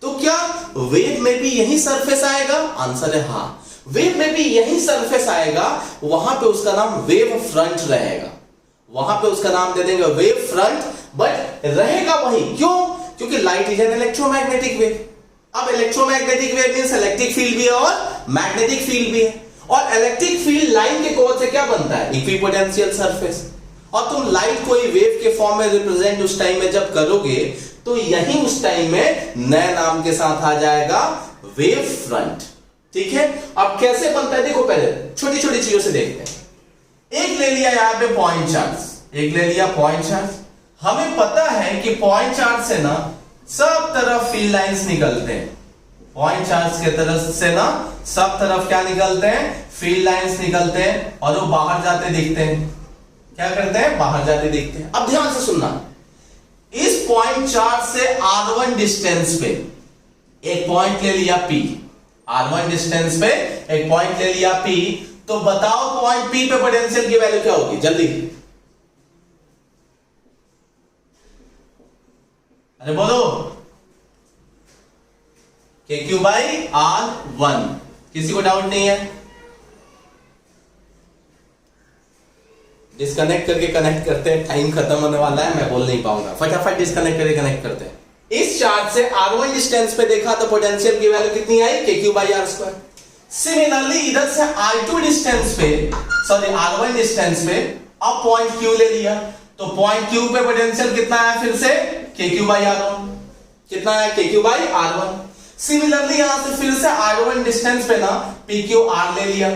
तो क्या वेव में भी यही सरफेस आएगा? आंसर है हाँ, वेव में भी यही सरफेस आएगा। वहां पे उसका नाम वेव फ्रंट रहेगा, वहां पे उसका नाम दे देंगे वेव फ्रंट, बट रहेगा वही। क्यों? क्योंकि light is an electromagnetic wave. अब electromagnetic wave means electric field भी है और मैग्नेटिक फील्ड भी है, और इलेक्ट्रिक फील्ड लाइन के कोण से क्या बनता है? Equipotential surface. और तुम लाइट को वेव के फॉर्म में रिप्रेजेंट उस टाइम में जब करोगे तो यही उस टाइम में नए नाम के साथ आ जाएगा वेव फ्रंट। ठीक है, अब कैसे बनता है देखो, पहले छोटी छोटी चीजों से देखते हैं। एक ले लिया यहां पे पॉइंट चार्ज, एक ले लिया पॉइंट चार्ज। हमें पता है कि पॉइंट चार्ज से ना सब तरफ फील्ड लाइंस निकलते हैं। पॉइंट चार्ज के तरफ से ना सब तरफ क्या निकलते हैं? फील्ड लाइंस निकलते हैं, और वो बाहर जाते दिखते हैं। क्या करते हैं? बाहर जाते दिखते हैं। अब ध्यान से सुनना, इस पॉइंट चार्ज से R1 डिस्टेंस पे एक पॉइंट ले लिया P, R1 डिस्टेंस पे एक पॉइंट ले लिया P, तो बताओ पॉइंट P पे पोटेंशियल की वैल्यू क्या होगी, जल्दी, अरे बोलो। KQ बाई R1, किसी को डाउट नहीं है? डिस्कनेक्ट करके कनेक्ट करते हैं, टाइम खत्म होने वाला है, मैं बोल नहीं पाऊंगा, फटाफट डिस्कनेक्ट करके कनेक्ट करते हैं। इस चार्ज से R1 डिस्टेंस पे देखा तो पोटेंशियल की वैल्यू कितनी आई, KQ बाई R2। सिमिलरली इधर से R2 डिस्टेंस पे, सॉरी R1 डिस्टेंस पे अब पॉइंट Q ले लिया, तो पॉइंट Q पे पोटेंशियल कितना आया फिर से, KQ बाई R1, कितना आया, KQ बाई R1। सिमिलरली यहां से फिर से R1 डिस्टेंस पे ना PQR ले लिया,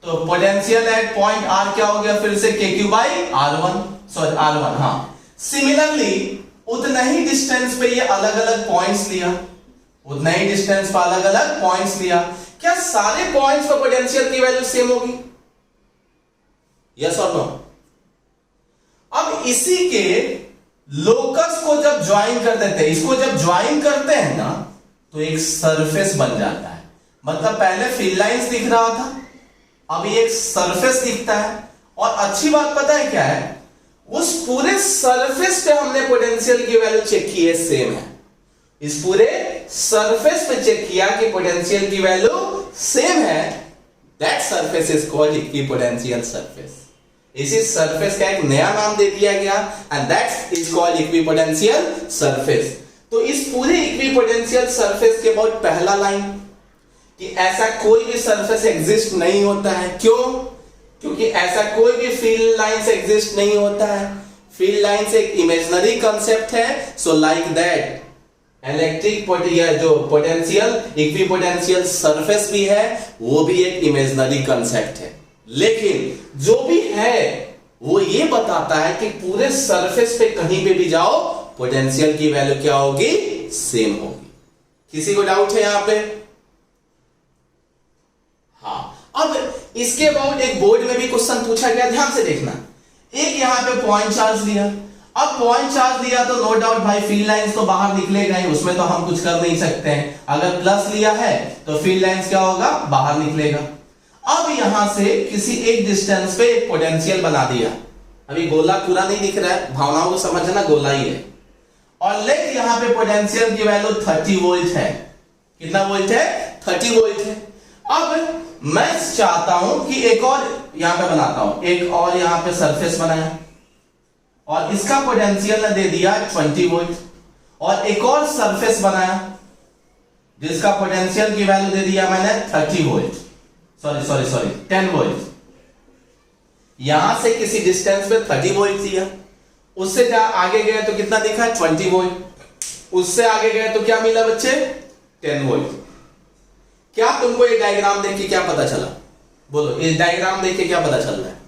तो पोटेंशियल एट पॉइंट R क्या हो गया फिर से, KQ by R1, sorry R1, हाँ। सिमिलरली उतना ही डिस्टेंस पे ये अलग अलग पॉइंट्स लिया, उतना ही डिस्टेंस पे अलग अलग पॉइंट्स लिया, क्या सारे पॉइंट्स पर पोटेंशियल की वैल्यू सेम होगी, यस और नो? अब इसी के लोकस को जब ज्वाइन कर देते हैं, इसको जब ज्वाइन करते हैं ना, तो एक सरफेस बन जाता है। मतलब पहले फील्ड लाइंस दिख रहा था, अब ये एक सरफेस दिखता है, और अच्छी बात पता है क्या है, उस पूरे सरफेस पे हमने पोटेंशियल की वैल्यू चेक की है, सेम है। इस पूरे सरफेस पे चेक किया कि पोटेंशियल की वैल्यू सेम है, that surface is called equipotential surface. इसी सरफेस का एक नया नाम दे दिया गया, and that is called equipotential surface. तो इस पूरे इक्विपोटेंशियल सरफेस के बहुत पहला लाइन कि ऐसा कोई भी सरफेस एग्जिस्ट नहीं होता है, क्यों? क्योंकि ऐसा कोई भी फील्ड लाइंस एग्जिस्ट नहीं होता है, फील्ड लाइंस एक इमेजिनरी कंसेप्ट है, सो लाइक दैट इलेक्ट्रिक जो पोटेंशियल इक्विपोटेंशियल सरफेस भी है, वो भी एक इमेजिनरी कंसेप्ट है, लेकिन जो भी है वो ये बताता है कि पूरे सरफेस पे कहीं पे भी जाओ पोटेंशियल की वैल्यू क्या होगी, सेम होगी। किसी को डाउट है यहां पे? हाँ। अब इसके अबाउट एक बोर्ड में भी क्वेश्चन पूछा गया, ध्यान से देखना। एक यहां पे पॉइंट चार्ज लिया, अब पॉइंट चार्ज लिया तो नो डाउट भाई फील्ड लाइंस तो बाहर निकलेगा ही, उसमें तो हम कुछ कर नहीं सकते हैं। अगर प्लस लिया है तो फील्ड लाइंस क्या होगा, बाहर निकलेगा। अब यहां से किसी एक डिस्टेंस पे एक पोटेंशियल बना दिया, अभी गोला पूरा नहीं दिख रहा है, भावनाओं को समझना, गोला ही है। और लेट यहां पे पोटेंशियल की वैल्यू 30 वोल्ट है, कितना वोल्ट है, 30 वोल्ट है। अब मैं चाहता हूं कि एक और यहां पे बनाता हूं, एक और यहां पे सरफेस बनाया और इसका पोटेंशियल ने दे दिया 20 वोल्ट, और एक और सरफेस बनाया जिसका पोटेंशियल की वैल्यू दे दिया मैंने 30 वोल्ट, सॉरी 10 वोल्ट। यहां से किसी डिस्टेंस पे 30 वोल्ट दिया, उससे क्या आगे गए तो कितना दिखा, 20 वोल्ट, उससे आगे गए तो क्या मिला बच्चे, 10 वोल्ट। क्या तुमको ये डायग्राम देख के क्या पता चला, बोलो, इस डायग्राम देख के क्या पता चल रहा है?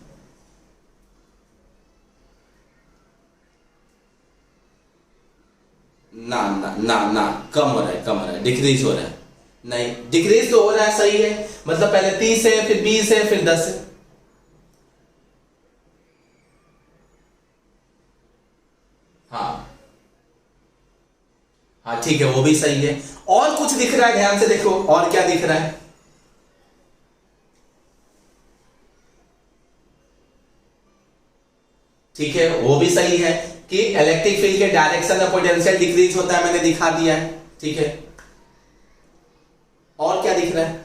ना ना ना ना, कम हो रहा है, डिक्रीज हो रहा है। नहीं, डिक्रीज तो हो रहा है, सही है, मतलब पहले 30 है, फिर 20 है, फिर 10 है। हाँ ठीक है, वो भी सही है। और कुछ दिख रहा है, ध्यान से देखो, और क्या दिख रहा है? ठीक है, वो भी सही है कि इलेक्ट्रिक फील्ड के डायरेक्शन में पोटेंशियल डिक्रीज होता है, मैंने दिखा दिया है। ठीक है, और क्या दिख रहा है?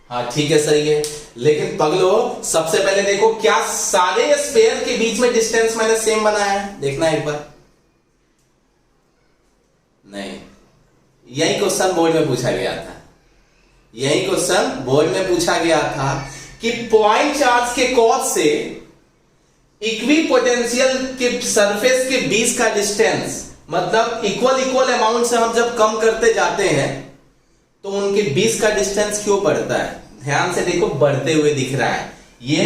हाँ ठीक है, सही है, लेकिन पगलो सबसे पहले देखो, क्या सारे स्फीयर के बीच में डिस्टेंस मैंने सेम बनाया है? देखना एक बार। नहीं, यही क्वेश्चन बोर्ड में पूछा गया था, यही क्वेश्चन बोर्ड में पूछा गया था कि पॉइंट चार्ज के कॉज से इक्विपोटेंशियल के सरफेस के बीच का डिस्टेंस, मतलब इक्वल अमाउंट से हम जब कम करते जाते हैं तो उनके बीच का डिस्टेंस क्यों बढ़ता है? ध्यान से देखो, बढ़ते हुए दिख रहा है। ये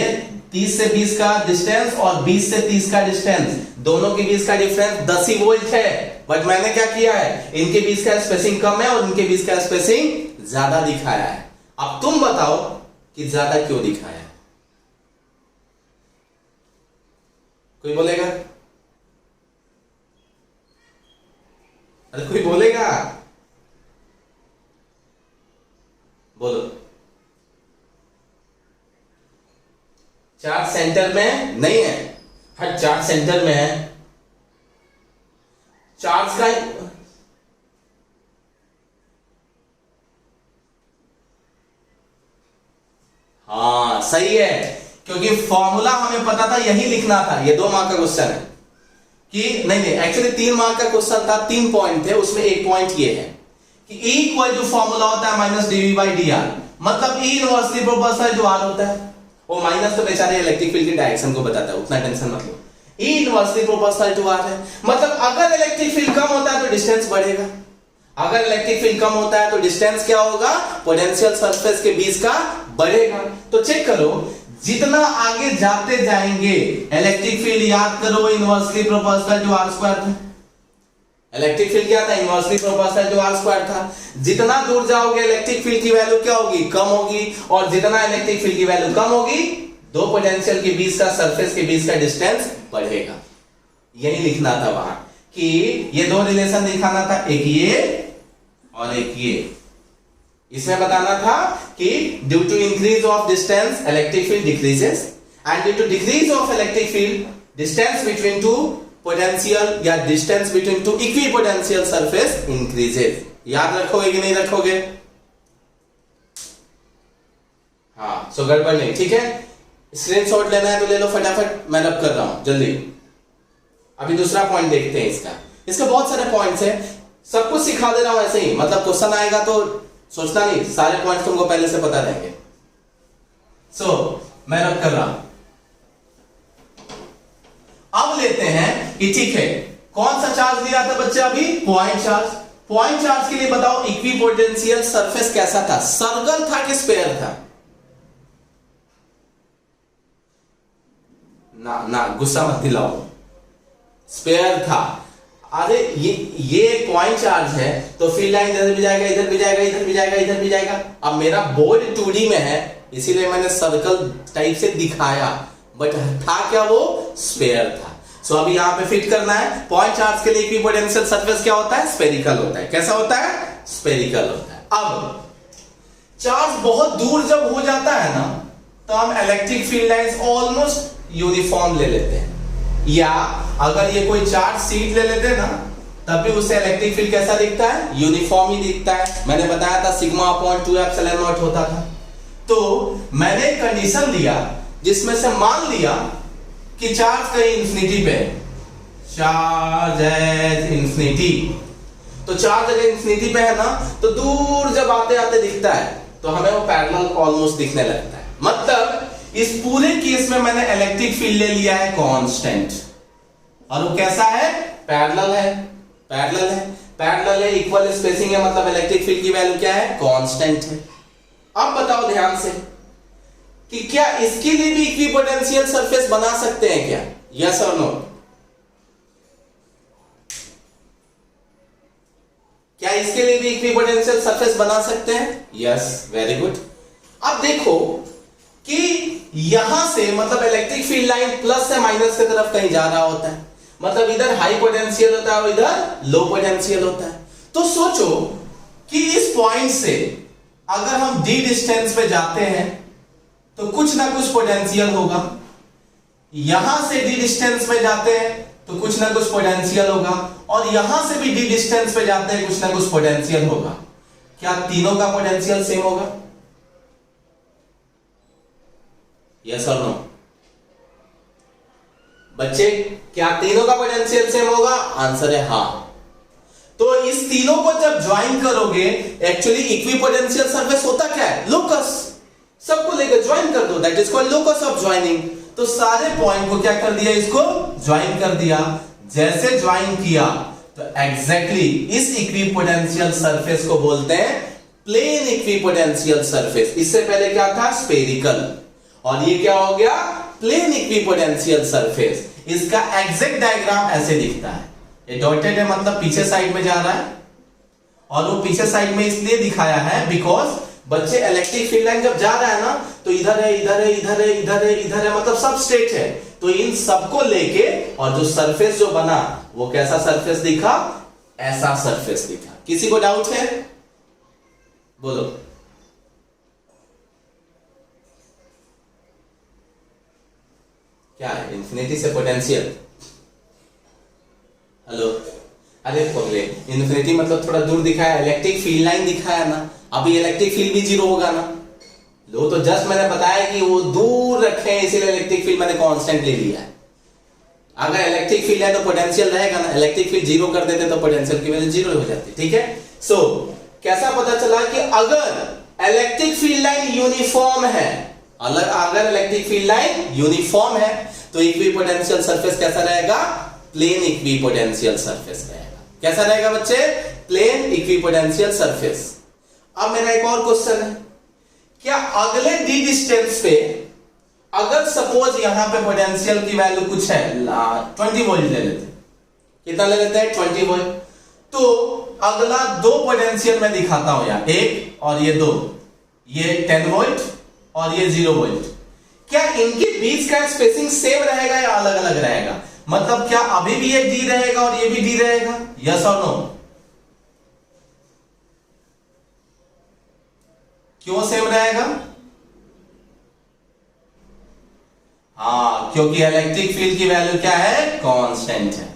30 से 20 का डिस्टेंस और 20 से 30 का डिस्टेंस, दोनों के बीच का डिफरेंस 10 ही वोल्ट है, बट मैंने क्या किया है, इनके बीच का स्पेसिंग कम है और इनके बीच का स्पेसिंग ज्यादा दिखाया है। अब तुम बताओ कि ज्यादा क्यों दिखाया है? कोई बोलेगा? अरे कोई बोलेगा? बोलो। चार्ज सेंटर में नहीं है। हर चार्ज सेंटर में है। चार्ज का हाँ सही है, क्योंकि फॉर्मूला हमें पता था, यही लिखना था। ये 2 मार्क का क्वेश्चन है कि नहीं एक्चुअली 3 मार्क का क्वेश्चन था, 3 पॉइंट थे, उसमें एक पॉइंट ये है कि E इक्वल टू फॉर्मूला होता है माइनस dV बाई dr, मतलब E inversely proportional to R होता है। वो माइनस तो बेचारे इलेक्ट्रिक फील्ड की डायरेक्शन को बताता है, उतना टेंशन मत लो। E inversely proportional to R है, मतलब अगर इलेक्ट्रिक फील्ड कम होता है तो डिस्टेंस बढ़ेगा, अगर इलेक्ट्रिक फील्ड कम होता है तो डिस्टेंस क्या होगा, पोटेंशियल सरफेस के बीच का बढ़ेगा। तो चेक करो, जितना आगे जाते जाएंगे इलेक्ट्रिक फील्ड, याद करो inversely proportional to R square था। इलेक्ट्रिक फील्ड क्या था, inversely proportional to R square था। जितना दूर जाओगे इलेक्ट्रिक फील्ड की वैल्यू क्या होगी, कम होगी, और जितना इलेक्ट्रिक फील्ड की वैल्यू कम होगी, दो पोटेंशियल के बीच का, सरफेस के बीच का डिस्टेंस बढ़ेगा। यही लिखना था वहां कि ये 2 रिलेशन दिखाना था, एक ये और एक ये। इसमें बताना था कि due to increase of distance electric field decreases, and due to decrease of electric field distance between two potential या distance between two equipotential surface increases. याद रखोगे कि नहीं रखोगे? हाँ, सो गड़बड़ नहीं, ठीक है। स्क्रीनशॉट लेना है तो ले लो फटाफट, मैं रब कर रहा हूं जल्दी। अभी दूसरा पॉइंट देखते हैं इसका बहुत सारे पॉइंट्स हैं, सब कुछ सिखा दे रहा हूं ऐसे ही, मतलब क्वेश्चन आएगा तो सोचना नहीं, सारे पॉइंट्स तुमको पहले से पता रहेंगे। सो मैं रब कर रहा हूं। अब लेते हैं कि ठीक है, कौन सा चार्ज लिया था बच्चे अभी, पॉइंट चार्ज। पॉइंट चार्ज के लिए बताओ इक्विपोटेंशियल सरफेस कैसा था, सर्कल था कि स्फीयर था? ना गुस्सा मत दिलाओ, स्फीयर था। अरे ये पॉइंट चार्ज है तो फील्ड लाइन इधर भी जाएगा, इधर भी जाएगा, इधर भी जाएगा, इधर भी जाएगा। अब मेरा बोर्ड 2D में है इसीलिए मैंने सर्कल टाइप से दिखाया, बट था क्या वो, स्फीयर था। सो अभी यहां पे फिट करना है। पॉइंट चार्ज के लिए इक्विपोटेंशियल सरफेस क्या होता है, स्फेरिकल होता है। कैसा होता है, स्फेरिकल होता है। अब चार्ज बहुत दूर जब हो जाता है ना, तो हम electric field lines almost uniform ले लेते हैं, या अगर ये कोई चार्ज शीट ले लेते हैं ना, तब भी उससे इलेक्ट्रिक फील्ड कैसा दिखता है, यूनिफॉर्म ही दिखता है। मैंने बताया था सिग्मा अपॉन 2 एप्सिलॉन नॉट होता था। तो मैंने एक कंडीशन दिया जिसमें से मान लिया कि चार्ज कहीं इंफिनिटी पे, चार्ज एट इंफिनिटी, तो चार्ज अगर इंफिनिटी पे है ना, तो दूर जब आते आते दिखता है तो हमें वो पैरेलल ऑलमोस्ट दिखने लगता है। मतलब इस पूरे केस में मैंने इलेक्ट्रिक फील्ड ले लिया है कांस्टेंट, और वो कैसा है, पैरेलल है। पैरेलल है, पैरेलल है, इक्वल स्पेसिंग है, मतलब इलेक्ट्रिक फील्ड की वैल्यू क्या है, कांस्टेंट है। अब बताओ ध्यान से कि क्या इसके लिए भी इक्विपोटेंशियल सरफेस बना सकते हैं क्या, यस और नो? क्या इसके लिए भी इक्विपोटेंशियल सरफेस बना सकते हैं? Yes, very good. अब देखो कि यहां से मतलब इलेक्ट्रिक फील्ड लाइन प्लस से माइनस की तरफ कहीं जा रहा होता है, मतलब इधर हाई पोटेंशियल होता है और इधर लो पोटेंशियल होता है। तो सोचो कि इस पॉइंट से अगर हम d डिस्टेंस पे जाते हैं तो कुछ ना कुछ पोटेंशियल होगा, यहां से d डिस्टेंस पे जाते हैं तो कुछ ना कुछ पोटेंशियल होगा, और यहां से भी d डिस्टेंस पे जाते हैं कुछ ना कुछ पोटेंशियल होगा। क्या तीनों का पोटेंशियल सेम होगा, यस और नो? बच्चे क्या तीनों का पोटेंशियल सेम होगा? आंसर है हाँ। तो इस तीनों को जब ज्वाइन करोगे, एक्चुअली इक्विपोटेंशियल सरफेस होता क्या है, लोकस। सबको लेकर ज्वाइन कर दो, that is called locus of joining. तो सारे पॉइंट को क्या कर दिया, इसको ज्वाइन कर दिया। जैसे ज्वाइन किया तो एग्जैक्टली इस इक्विपोटेंशियल सरफेस को बोलते हैं प्लेन इक्विपोटेंशियल सरफेस। इससे पहले क्या था, स्फेरिकल, और ये क्या हो गया, प्लेन इक्विपोटेंशियल सरफेस। इसका एग्जैक्ट डायग्राम ऐसे दिखता है, ये डॉटेड है मतलब पीछे साइड में जा रहा है, और वो पीछे साइड में इसलिए दिखाया है बिकॉज बच्चे इलेक्ट्रिक फील्ड लाइन जब जा रहा है ना तो इधर है, इधर है, इधर है, इधर है, इधर है, मतलब सब स्ट्रेट है। तो इन सबको लेके और जो सरफेस जो बना वो कैसा सरफेस दिखा, ऐसा सरफेस दिखा। किसी को डाउट है? बोलो। क्या है? इंफिनिटी से पोटेंशियल। हेलो, अरे पगले, इंफिनिटी मतलब थोड़ा दूर दिखाया, इलेक्ट्रिक फील्ड लाइन दिखाया ना, अभी इलेक्ट्रिक फील्ड भी जीरो होगा ना। लो तो जस्ट मैंने बताया कि वो दूर रखे हैं, इसीलिए इलेक्ट्रिक फील्ड मैंने कांस्टेंट ले लिया है। अगर इलेक्ट्रिक फील्ड है तो पोटेंशियल रहेगा ना, इलेक्ट्रिक फील्ड जीरो कर देते तो पोटेंशियल की वैल्यू जीरो हो जाती। ठीक है, सो कैसा पता चला कि अगर इलेक्ट्रिक फील्ड लाइन यूनिफॉर्म है, अगर इलेक्ट्रिक फील्ड लाइन यूनिफॉर्म है तो इक्विपोटेंशियल सरफेस कैसा रहेगा? प्लेन इक्विपोटेंशियल सरफेस रहेगा। कैसा रहेगा बच्चे? Plane equipotential surface. अब मेरा एक और क्वेश्चन है, क्या अगले डी डिस्टेंस पे अगर सपोज यहां पे पोटेंशियल की वैल्यू कुछ है 20 वोल्ट ले लेते हैं, कितना ले लेते हैं? 20 वोल्ट। तो अगला दो पोटेंशियल मैं दिखाता हूं यहां, एक और ये दो, ये 10 वोल्ट और ये 0 वोल्ट। क्या इनके बीच का स्पेसिंग सेम रहेगा या अलग अलग रहेगा? मतलब क्या अभी भी ये डी रहेगा और ये भी डी रहेगा? यस और नो? क्यों सेम रहेगा? हाँ, क्योंकि इलेक्ट्रिक फील्ड की वैल्यू क्या है? कांस्टेंट है।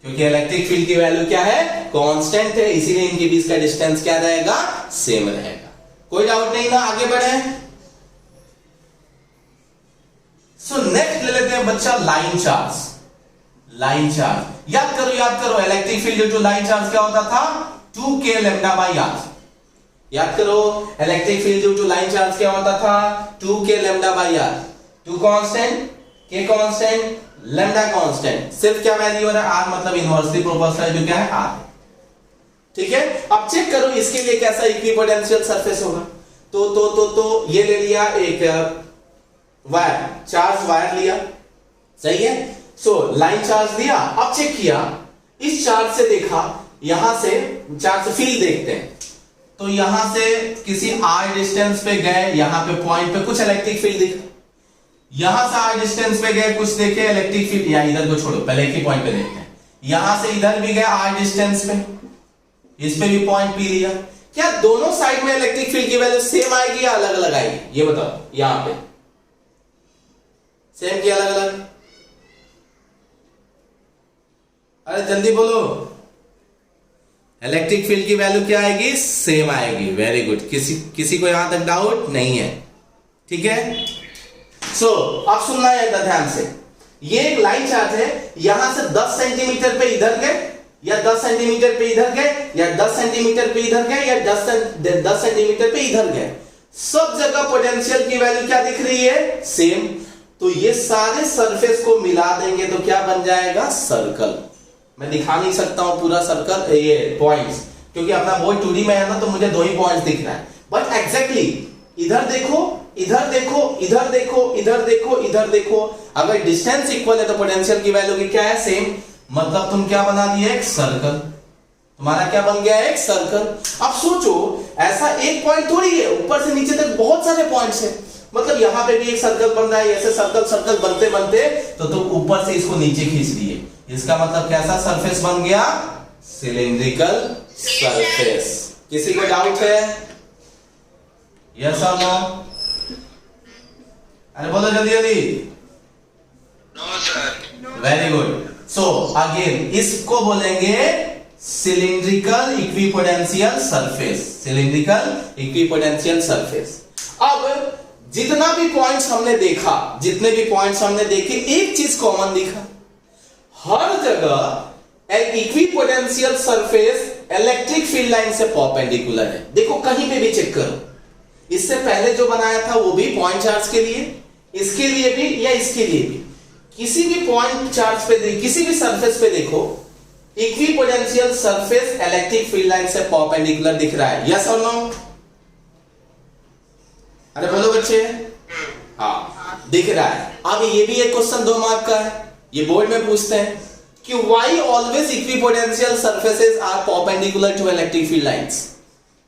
क्योंकि इलेक्ट्रिक फील्ड की वैल्यू क्या है? कांस्टेंट है, इसीलिए इनके बीच का डिस्टेंस क्या रहेगा? सेम रहेगा। कोई डाउट नहीं ना? आगे बढ़े। सो नेक्स्ट ले लेते हैं बच्चा लाइन चार्ज। लाइन चार्ज याद करो, electric field due to line charge क्या होता था? 2k lambda by R. याद करो, electric field due to line charge क्या होता था? 2k lambda by R. 2 constant, k constant, lambda constant. सिर्फ क्या वैल्यू है? r, मतलब इनवर्सली प्रोपोर्शनल जो क्या है? r। ठीक है, अब चेक करो इसके लिए कैसा इक्विपोटेंशियल सरफेस होगा। तो ये ले लिया एक वायर, चार्ज वायर लिया, सही है। सो लाइन चार्ज लिया, अब चेक किया, इस चार्ज से देखा, यहां से चार्ज फील्ड देखते हैं, तो यहां से किसी r डिस्टेंस पे गए, यहां पे पॉइंट पे कुछ इलेक्ट्रिक फील्ड दिखा, यहां से r डिस्टेंस पे गए, कुछ देखे इलेक्ट्रिक फील्ड, या इधर को छोड़ो, पहले एक ही पॉइंट पे देखते हैं, यहां से इधर भी गए r डिस्टेंस पे, इस पे भी पॉइंट पी लिया। क्या दोनों साइड में इलेक्ट्रिक फील्ड की वैल्यू सेम आएगी या अलग अलग आएगी? ये बताओ, यहां पे सेम की अलग अलग? अरे जल्दी बोलो। इलेक्ट्रिक फील्ड की वैल्यू क्या आएगी? सेम आएगी। Very good. किसी को यहां तक डाउट नहीं है? ठीक है, सो अब सुनना है ध्यान से। ये एक लाइन चार्ज है, यहां से 10 सेंटीमीटर पे इधर गए, या 10 सेंटीमीटर पे इधर गए, या 10 सेंटीमीटर पे इधर गए, या 10 सेंटीमीटर पे इधर गए, सब जगह पोटेंशियल की वैल्यू क्या दिख रही है? सेम। तो ये सारे सरफेस को मिला देंगे तो क्या बन जाएगा? सर्कल। मैं दिखा नहीं सकता हूं पूरा सर्कल, ये पॉइंट्स, क्योंकि अपना बोर्ड 2D में है ना, तो मुझे दो ही पॉइंट्स दिख रहा है, बट एग्जैक्टली इधर देखो, इधर देखो, इधर देखो, इधर देखो, इधर देखो, अगर डिस्टेंस इक्वल है तो पोटेंशियल की वैल्यू की क्या है? सेम। मतलब तुम क्या बना दिए? एक सर्कल। तुम्हारा क्या बन गया? एक सर्कल। अब सोचो, ऐसा एक पॉइंट थोड़ी है, ऊपर से नीचे तक बहुत सारे पॉइंट्स हैं, मतलब यहां पे भी एक सर्कल बन रहा है, ऐसे सर्कल सर्कल बनते बनते तो तुम ऊपर से इसको नीचे खींच दिए, इसका मतलब कैसा सरफेस बन गया? Cylindrical surface. किसी को डाउट है? यस और नो? अरे बोलो जल्दी जल्दी। No sir. Very good. So again इसको बोलेंगे cylindrical equipotential surface. Cylindrical equipotential surface. अब जितना भी पॉइंट्स हमने देखा, जितने भी पॉइंट्स हमने देखे, एक चीज कॉमन दिखा, हर जगह एक equipotential surface electric field line से परपेंडिकुलर है। देखो कहीं पे भी चेक करो, इससे पहले जो बनाया था वो भी पॉइंट चार्ज के लिए, इसके लिए भी या इसके लिए भी, किसी भी पॉइंट चार्ज पे, किसी भी सरफेस पे देखो, equipotential surface electric field line से परपेंडिकुलर दिख रहा है। यस और नो? अरे बोलो बच्चे। हाँ, दिख रहा है। अब ये भी एक क्वेश्चन 2 मार्क का है, ये बोर्ड में पूछते हैं कि why always equipotencial surfaces are perpendicular to electric field lines?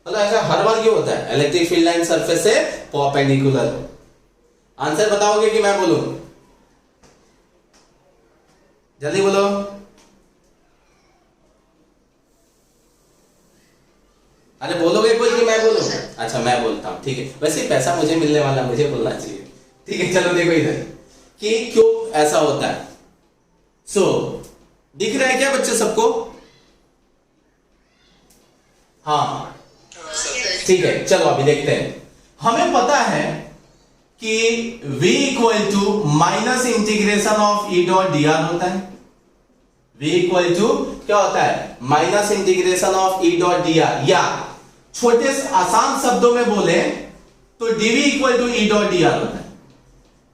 मतलब ऐसा हर बार क्यों होता है? इलेक्ट्रिक फील्ड लाइन सरफेस से परपेंडिकुलर हो। आंसर बताओगे कि मैं बोलूं? जल्दी बोलो। अरे बोलोगे कोई कि मैं बोलूं? अच्छा मैं बोलता हूं, ठीक है। वैसे पैसा मुझे मिलने वाला, मुझे बोलना चाहिए, ठीक है। चलो देखो इधर कि क्यों ऐसा होता है। दिख रहा है क्या बच्चे सबको? हाँ ठीक है, चलो अभी देखते हैं। हमें पता है कि v equal to minus integration of E dot D R होता है। v इक्वल टू क्या होता है? Minus integration of E dot D R, या छोटे आसान शब्दों में बोले तो dv equal to E dot D R होता है।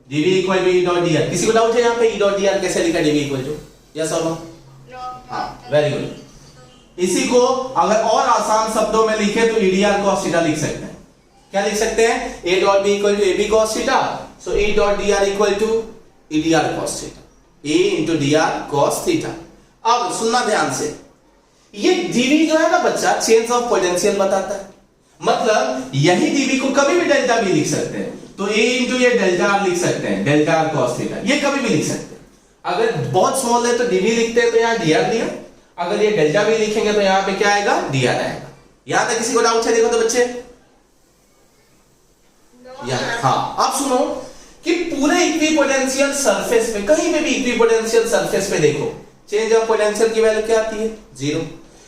dv equal to E dot D R. किसी को डाउट है यहाँ पे ई डॉट डी आर कैसे लिखा? dv इक्वल टू, यस और नो? हाँ वेरी गुड। इसी को अगर और आसान शब्दों में लिखे तो ईडीआर कॉस थीटा लिख सकते हैं। क्या लिख सकते हैं? A dot B equal to A B cos theta, so E dot D R equal to E D R cos theta, A into D R cos theta. अब सुनना ध्यान से, ये डीवी जो है ना बच्चा, चेंज ऑफ पोटेंशियल बताता है। मतलब यही डीवी को कभी भी डेल्टा बी लिख सकते हैं, तो ए इंटू ये डेल्टा आर लिख सकते हैं, डेल्टा आर कॉस थीटा, ये कभी भी लिख सकते हैं। अगर बहुत स्मॉल है तो डीवी लिखते हैं तो यहां डी आर दिया, अगर ये डेल्टा बी लिखेंगे तो यहां पे क्या आएगा? डी आर आएगा। यहां तक किसी को डाउट है? देखो तो बच्चे हाँ, आप सुनो कि पूरे इक्विपोटेंशियल सरफेस पे, कहीं पे भी इक्विपोटेंशियल सरफेस पे देखो, चेंज ऑफ पोटेंशियल की वैल्यू क्या आती है? जीरो।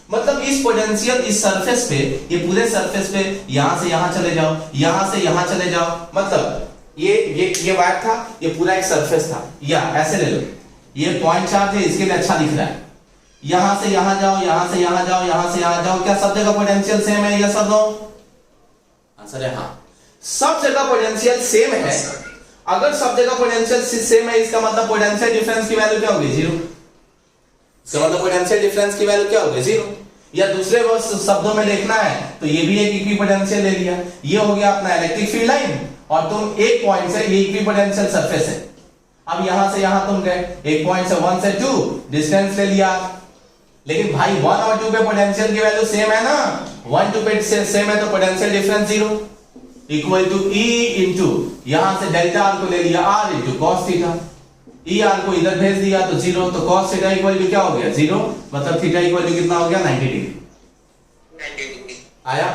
मतलब इस पोटेंशियल, इस सरफेस पे, ये पूरे सरफेस पे यहां से यहां चले जाओ, यहां से यहां चले जाओ, मतलब ये वायर था, ये पूरा एक सरफेस था, या ऐसे ले लो, ये पॉइंट चार्ज है, इसके लिए अच्छा दिख रहा है। यहां से यहां जाओ, यहां से यहां जाओ, यहां से यहां जाओ, क्या सब जगह पोटेंशियल सेम है? या सब नो? आंसर है हाँ, सब जगह पोटेंशियल सेम है। अगर सब जगह पोटेंशियल सेम है, इसका मतलब पोटेंशियल डिफरेंस की वैल्यू क्या होगी? जीरो। इसका मतलब पोटेंशियल डिफरेंस की वैल्यू क्या होगी? जीरो। या दूसरे शब्दों में देखना है तो ये भी एक इक्विपोटेंशियल ले लिया, ये हो गया अपना इलेक्ट्रिक फील्ड लाइन, और तुम एक पॉइंट से, ये इक्विपोटेंशियल सरफेस है, अब यहां से यहां तुम गए, एक पॉइंट से 1 से 2 डिस्टेंस ले लिया। लेकिन भाई 1 और 2 पे पोटेंशियल की वैल्यू सेम है ना, 1 2 पे सेम है तो potential difference zero, equal to E into यहां से डेल्टा आर को ले लिया R into cos theta, E R को इधर भेज दिया तो जीरो, तो कॉस थीटा इक्वल टू क्या हो गया? जीरो। मतलब थीटा इक्वल टू कितना हो गया? 90 डिग्री। आया?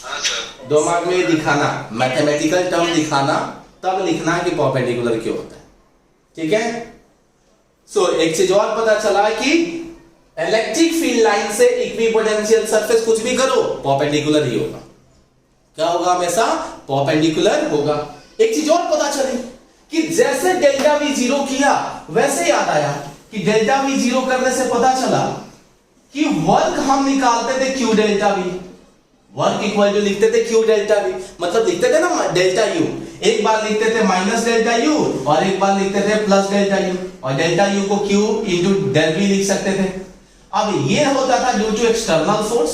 हाँ सर। दो मार्क में दिखाना, मैथमेटिकल टर्म दिखाना, तब लिखना कि परपेंडिकुलर क्यों होता है, ठीक है। एक चीज और पता चला कि इलेक्ट्रिक फील्ड लाइन से इक्विपोटेंशियल सरफेस कुछ भी करो परपेंडिकुलर ही होगा। क्या होगा? हमेशा परपेंडिकुलर होगा। एक चीज और पता चली कि जैसे डेल्टा वी जीरो किया, वैसे याद आया कि डेल्टा वी जीरो करने से पता चला कि वर्क हम निकालते थे Q delta V, work equal to लिखते थे क्यू डेल्टा वी, मतलब लिखते थे ना डेल्टा यू, एक बार लिखते थे माइनस डेल्टा यू और एक बार लिखते थे प्लस डेल्टा यू, और डेल्टा यू को क्यू इंटू डेल वी लिख सकते थे। अब ये होता था ड्यू टू एक्सटर्नल फोर्स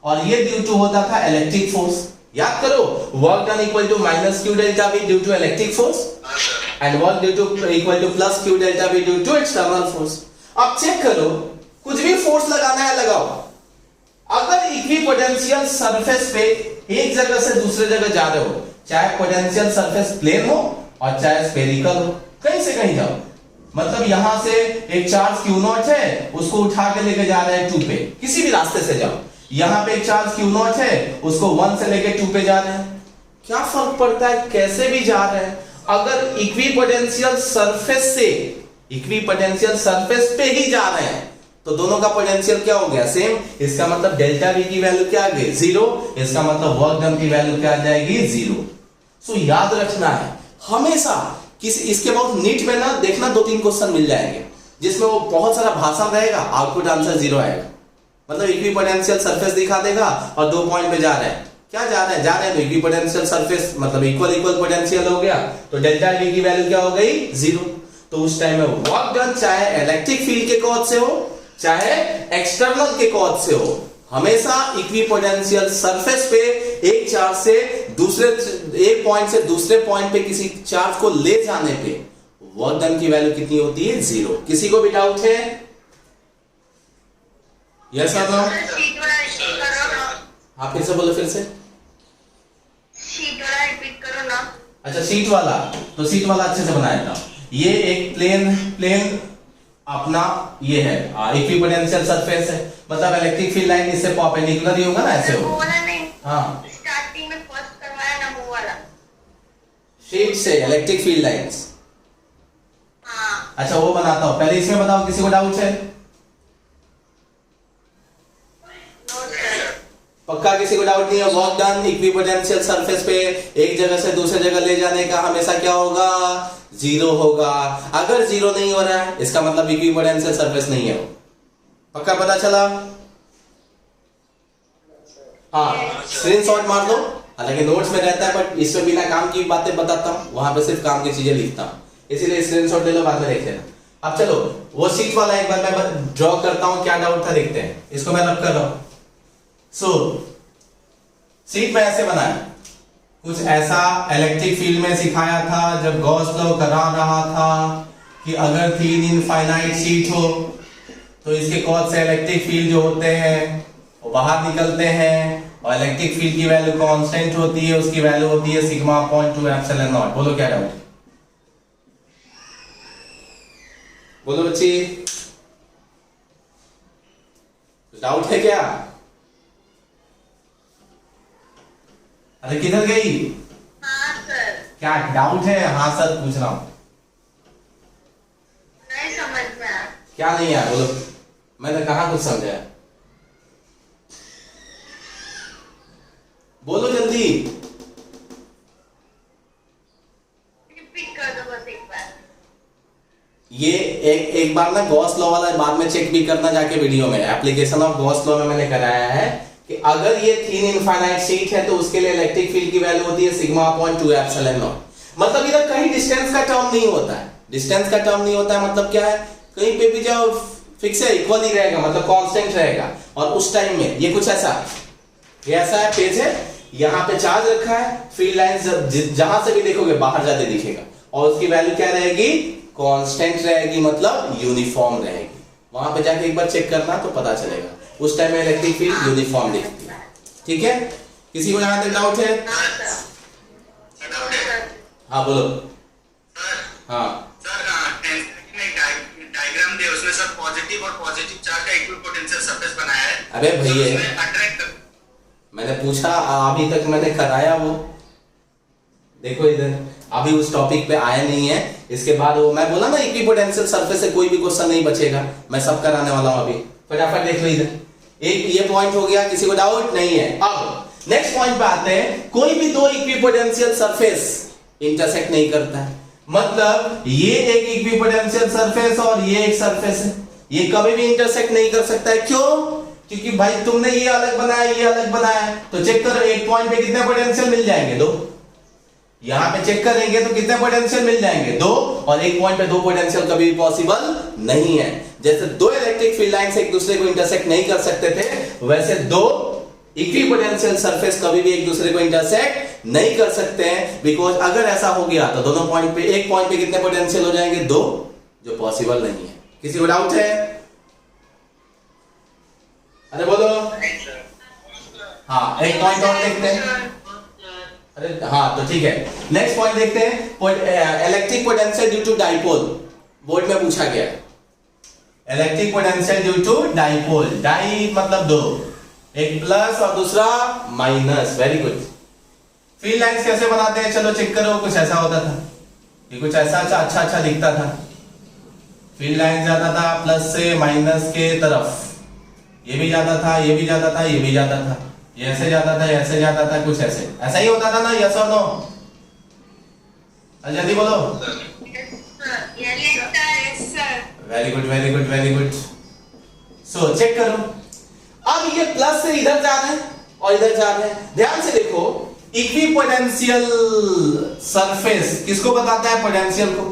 और ये ड्यू टू होता था इलेक्ट्रिक फोर्स। याद करो, work done equal to minus Q delta V due to electric force and work due to equal to plus Q delta V due to external force. अब check करो, कुछ भी force लगाना है लगाओ, अगर इक्विपोटेंशियल सरफेस पे एक जगह से दूसरे जगह जा रहे हो, चाहे पोटेंशियल सरफेस प्लेन हो और चाहे स्फेरिकल हो, कहीं से कहीं जाओ, मतलब यहां से एक चार्ज क्यू नॉट है, उसको उठा के लेके जा रहे हैं 2 पे, किसी भी रास्ते से जाओ, यहां पे एक चार्ज क्यू नॉट है, उसको 1 से लेके 2 पे जा रहे हैं, क्या फर्क पड़ता है कैसे भी जा रहे हैं, अगर इक्विपोटेंशियल सरफेस से इक्विपोटेंशियल सरफेस पे ही जा रहे हैं तो दोनों का पोटेंशियल क्या हो गया? सेम। इसका मतलब डेल्टा वी की वैल्यू क्या आ गई? जीरो। इसका मतलब वर्क डन की वैल्यू क्या आ जाएगी? जीरो। सो याद रखना है हमेशा, किसी इसके बहुत नीट में ना देखना 2-3 क्वेश्चन मिल जाएंगे जिसमें वो बहुत सारा भाषण रहेगा, आउटपुट आंसर जीरो आएगा। मतलब इक्विपोटेंशियल सरफेस दिखा देगा और 2 पॉइंट पे जा रहे हैं, क्या जा रहे हैं तो इक्विपोटेंशियल सरफेस मतलब इक्वल पोटेंशियल हो गया, तो डेल्टा वी की वैल्यू क्या हो गई? जीरो। तो उस टाइम में वर्क डन चाहे इलेक्ट्रिक फील्ड के कॉज से हो चाहे एक्सटर्नल के कॉज से हो, हमेशा इक्विपोटेंशियल सरफेस पे एक चार्ज से दूसरे, एक पॉइंट से दूसरे पॉइंट पे किसी चार्ज को ले जाने पे वर्क डन की वैल्यू कितनी होती है? जीरो। किसी को भी डाउट है? यस और नो? हाँ फिर से बोलो, फिर से। शीट वाला रिपीट करो ना। अच्छा शीट वाला, तो शीट वाला अच्छे से बनाया था। ये एक प्लेन अपना ये है इक्विपोटेंशियल सरफेस है, मतलब इलेक्ट्रिक फील्ड लाइन इससे परपेंडिकुलर ही होगा ना, ऐसे वो होगा। वाला नहीं, हाँ स्टार्टिंग में फर्स्ट करवाया ना वो वाला। शीट से इलेक्ट्रिक फील्ड लाइंस। हाँ अच्छा वो बनाता हूँ, पहले इसमें बताओ, किसी को डाउट है? No sir. पक्का किसी को डाउट नहीं है? वर्क डन इक्विपोटेंशियल सरफेस पे एक जगह से दूसरे जगह ले जाने का हमेशा क्या होगा? जीरो होगा। अगर जीरो नहीं हो रहा है इसका मतलब इक्विपोटेंशियल सरफेस नहीं है वो। पक्का पता चला? हाँ स्क्रीनशॉट मार लो, हालांकि नोट्स में रहता है बट इसमें बिना काम की बातें बताता हूँ, वहां पे सिर्फ काम की चीजें लिखता हूँ, इसीलिए स्क्रीनशॉट ले लो, बाद में देख लेना। अब चलो वो शीट वाला एक बार मैं ड्रॉ करता हूँ, क्या डाउट था देखते हैं। इसको मैं रब कर रहा हूँ। सो शीट में ऐसे बना है, कुछ ऐसा इलेक्ट्रिक फील्ड में सिखाया था जब गॉस लॉ करा रहा था कि अगर 3 इनफाइनाइट शीट हो तो इसके कॉज से इलेक्ट्रिक फील्ड जो होते हैं वो बाहर निकलते हैं, और इलेक्ट्रिक फील्ड की वैल्यू कांस्टेंट होती है, उसकी वैल्यू होती है सिग्मा अपॉन 2 एप्सिलॉन नॉट। बोलो क्या डाउट? बोलो बच्ची, डाउट है क्या? अरे किधर गई? हाँ सर। क्या डाउट है? हाँ सर पूछ रहा हूं। नहीं समझ में आया। क्या नहीं आया? बोलो, मैंने कहा कुछ समझाया, बोलो जल्दी। रिपीट कर दो बस एक बार। ये एक बार ना गॉस लॉ वाला बाद में चेक भी करना जाके वीडियो में, एप्लीकेशन ऑफ गॉस लॉ में मैंने कराया है कि अगर ये 3 इनफाइनाइट शीट है तो उसके लिए इलेक्ट्रिक फील्ड की वैल्यू होती है सिग्मा अपॉन 2 एप्सिलॉन नॉट। मतलब इधर कहीं डिस्टेंस का टर्म नहीं होता है, डिस्टेंस का टर्म नहीं होता है, मतलब क्या है, कहीं पे भी जाओ फिक्स है, इक्वल ही रहेगा, मतलब कांस्टेंट रहेगा। और उस टाइम में ये कुछ ऐसा, ये ऐसा है पेज है, यहाँ पे चार्ज रखा है, फील्ड लाइन जहां से भी देखोगे बाहर जाते दिखेगा, और उसकी वैल्यू क्या रहेगी? कांस्टेंट रहेगी, मतलब यूनिफॉर्म रहेगी। वहां पे जाके एक बार चेक करना तो पता चलेगा, उस टाइम में इलेक्ट्रिक फील्ड यूनिफॉर्म दिखती है। ठीक है, किसी को यहां तक डाउट है? हाँ सर। No sir. हाँ बोलो। सर हाँ टेंशन में डायग्राम दे, उसमें सब पॉजिटिव और पॉजिटिव चार्ज का इक्विपोटेंशियल सरफेस बनाया है। अबे भैया उसमें अट्रैक्ट, मैंने पूछा, अभी तक मैंने कराया वो, देखो इधर अभी उस टॉपिक पे आया नहीं है, इसके बाद वो मैं बोला ना इक्विपोटेंशियल सरफेस से कोई भी क्वेश्चन नहीं बचेगा, मैं सब कराने वाला हूं। अभी फटाफट देख लो इधर, एक ये पॉइंट हो गया, किसी को डाउट नहीं है। अब नेक्स्ट पॉइंट पे आते हैं, कोई भी दो इक्विपोटेंशियल सरफेस इंटरसेक्ट नहीं करता है, मतलब ये एक इक्विपोटेंशियल सरफेस और ये एक सरफेस है, ये कभी भी इंटरसेक्ट नहीं कर सकता है। क्यों? क्योंकि भाई तुमने ये अलग बनाया, ये अलग बनाया, तो चेक करो एक पॉइंट पे कितने पोटेंशियल मिल जाएंगे? 2। यहां पे चेक करेंगे तो कितने पोटेंशियल मिल जाएंगे? 2, और एक पॉइंट पे 2 पोटेंशियल कभी भी पॉसिबल नहीं है। जैसे 2 इलेक्ट्रिक फील्ड लाइन से एक दूसरे को इंटरसेक्ट नहीं कर सकते थे, वैसे 2 इक्विपोटेंशियल सरफेस कभी भी एक दूसरे को इंटरसेक्ट नहीं कर सकते हैं, बिकॉज अगर ऐसा हो गया तो दोनों पॉइंट पे, एक पॉइंट पे कितने पोटेंशियल हो जाएंगे? 2, जो पॉसिबल नहीं है। किसी को डाउट है? अरे बोलो। हाँ एक पॉइंट और देखते हैं। अरे हाँ तो ठीक है, नेक्स्ट पॉइंट देखते हैं, electric potential due to dipole. Board में पूछा गया electric potential due to dipole, di मतलब 2, एक प्लस और दूसरा minus. Very good. Field lines कैसे बनाते हैं? चलो चेक करो, कुछ ऐसा होता था, ये कुछ ऐसा अच्छा दिखता था, फील्ड लाइन जाता था प्लस से माइनस के तरफ, ये भी जाता था, ये भी जाता था, ये भी जाता था, ये ऐसे जाता था, ऐसे जाता था, कुछ ऐसे ऐसा ही होता था ना? यस और नो? जल्दी बोलो। Very good very good very good. So check करो, अब ये प्लस से इधर जा रहे हैं और इधर जा रहे हैं, ध्यान से देखो, इक्विपोटेंशियल सरफेस किसको बताता है? पोटेंशियल को।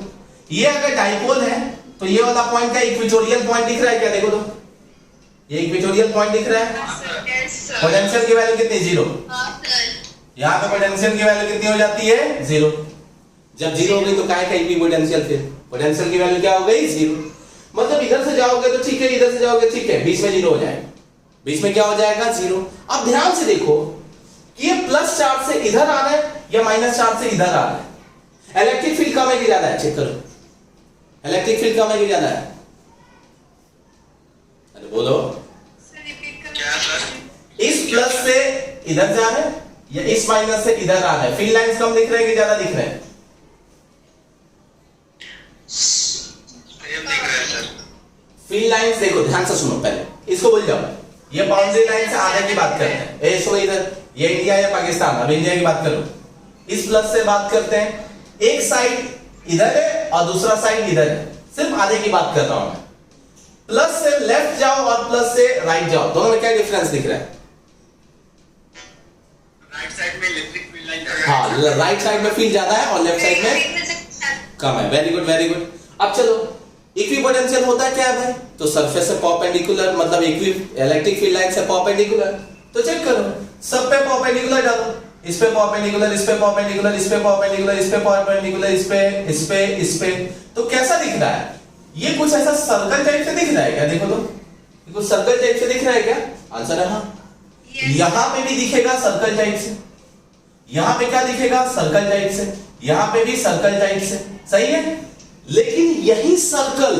ये अगर डाइपोल है तो ये वाला पॉइंट का इक्वेटोरियल पॉइंट दिख रहा है क्या? देखो तो, ये इक्वेटोरियल पॉइंट दिख रहा है, पोटेंशियल की वैल्यू कितनी? 0। यहाँ पे पोटेंशियल की वैल्यू कितनी हो जाती है? 0। जब 0 हो गई तो काय का इक्विपोटेंशियल, फिर पोटेंशियल की वैल्यू क्या हो गई? 0। मतलब इधर से जाओगे तो ठीक है, इधर से जाओगे ठीक है, बीच में 0 हो जाएगा। बीच में क्या हो जाएगा 0। अब ध्यान से देखो कि ये प्लस चार्ज से इधर आ रहा है या माइनस चार्ज से इधर आ रहा है। इलेक्ट्रिक फील्ड कम है कि ज्यादा है, चेक करो। इलेक्ट्रिक फील्ड कम है कि ज्यादा है? अरे बोलो। क्या सर? इस प्लस से इधर जा रहे हैं या इस माइनस से इधर आ रहा है? फील्ड लाइंस कम दिख रहे हैं कि ज्यादा दिख रहे हैं? सेम दिख रहा है सर। फील्ड लाइंस देखो, ध्यान से सुनो, पहले इसको भूल जाओ। ये बाउंड्री लाइन से आगे की बात करते हैं। ए सुनो इधर, ये इंडिया या पाकिस्तान, अब इंडिया की बात करो। इस प्लस से बात करते हैं, एक साइड इधर है और दूसरा साइड इधर है, सिर्फ आधे की बात कर रहा हूं मैं। प्लस से लेफ्ट जाओ और प्लस से राइट जाओ, दोनों में क्या डिफरेंस दिख रहा है? राइट साइड में इलेक्ट्रिक फील्ड लाइन ज्यादा है। हाँ, राइट साइड में फील्ड ज्यादा है और लेफ्ट साइड में कम है। Very good, very good. अब चलो, इक्विपोटेंशियल होता है क्या है भाई? तो सरफेस से परपेंडिकुलर, मतलब इलेक्ट्रिक फील्ड लाइन से परपेंडिकुलर। तो चेक करो, सब पे परपेंडिकुलर डालो, इस पे परपेंडिकुलर, इस पे परपेंडिकुलर, इस पे परपेंडिकुलर, इस पे परपेंडिकुलर, इस पे, इस पे, इस पे। तो कैसा दिख रहा है? ये कुछ ऐसा सर्कल टाइप से दिख रहा है क्या? देखो तो, ये कुछ सर्कल टाइप से दिख रहा है क्या? आंसर है हाँ। यहां पे भी दिखेगा सर्कल टाइप से, यहां पे क्या दिखेगा? सर्कल टाइप से, यहां पे भी सर्कल टाइप से, सही है। लेकिन यही सर्कल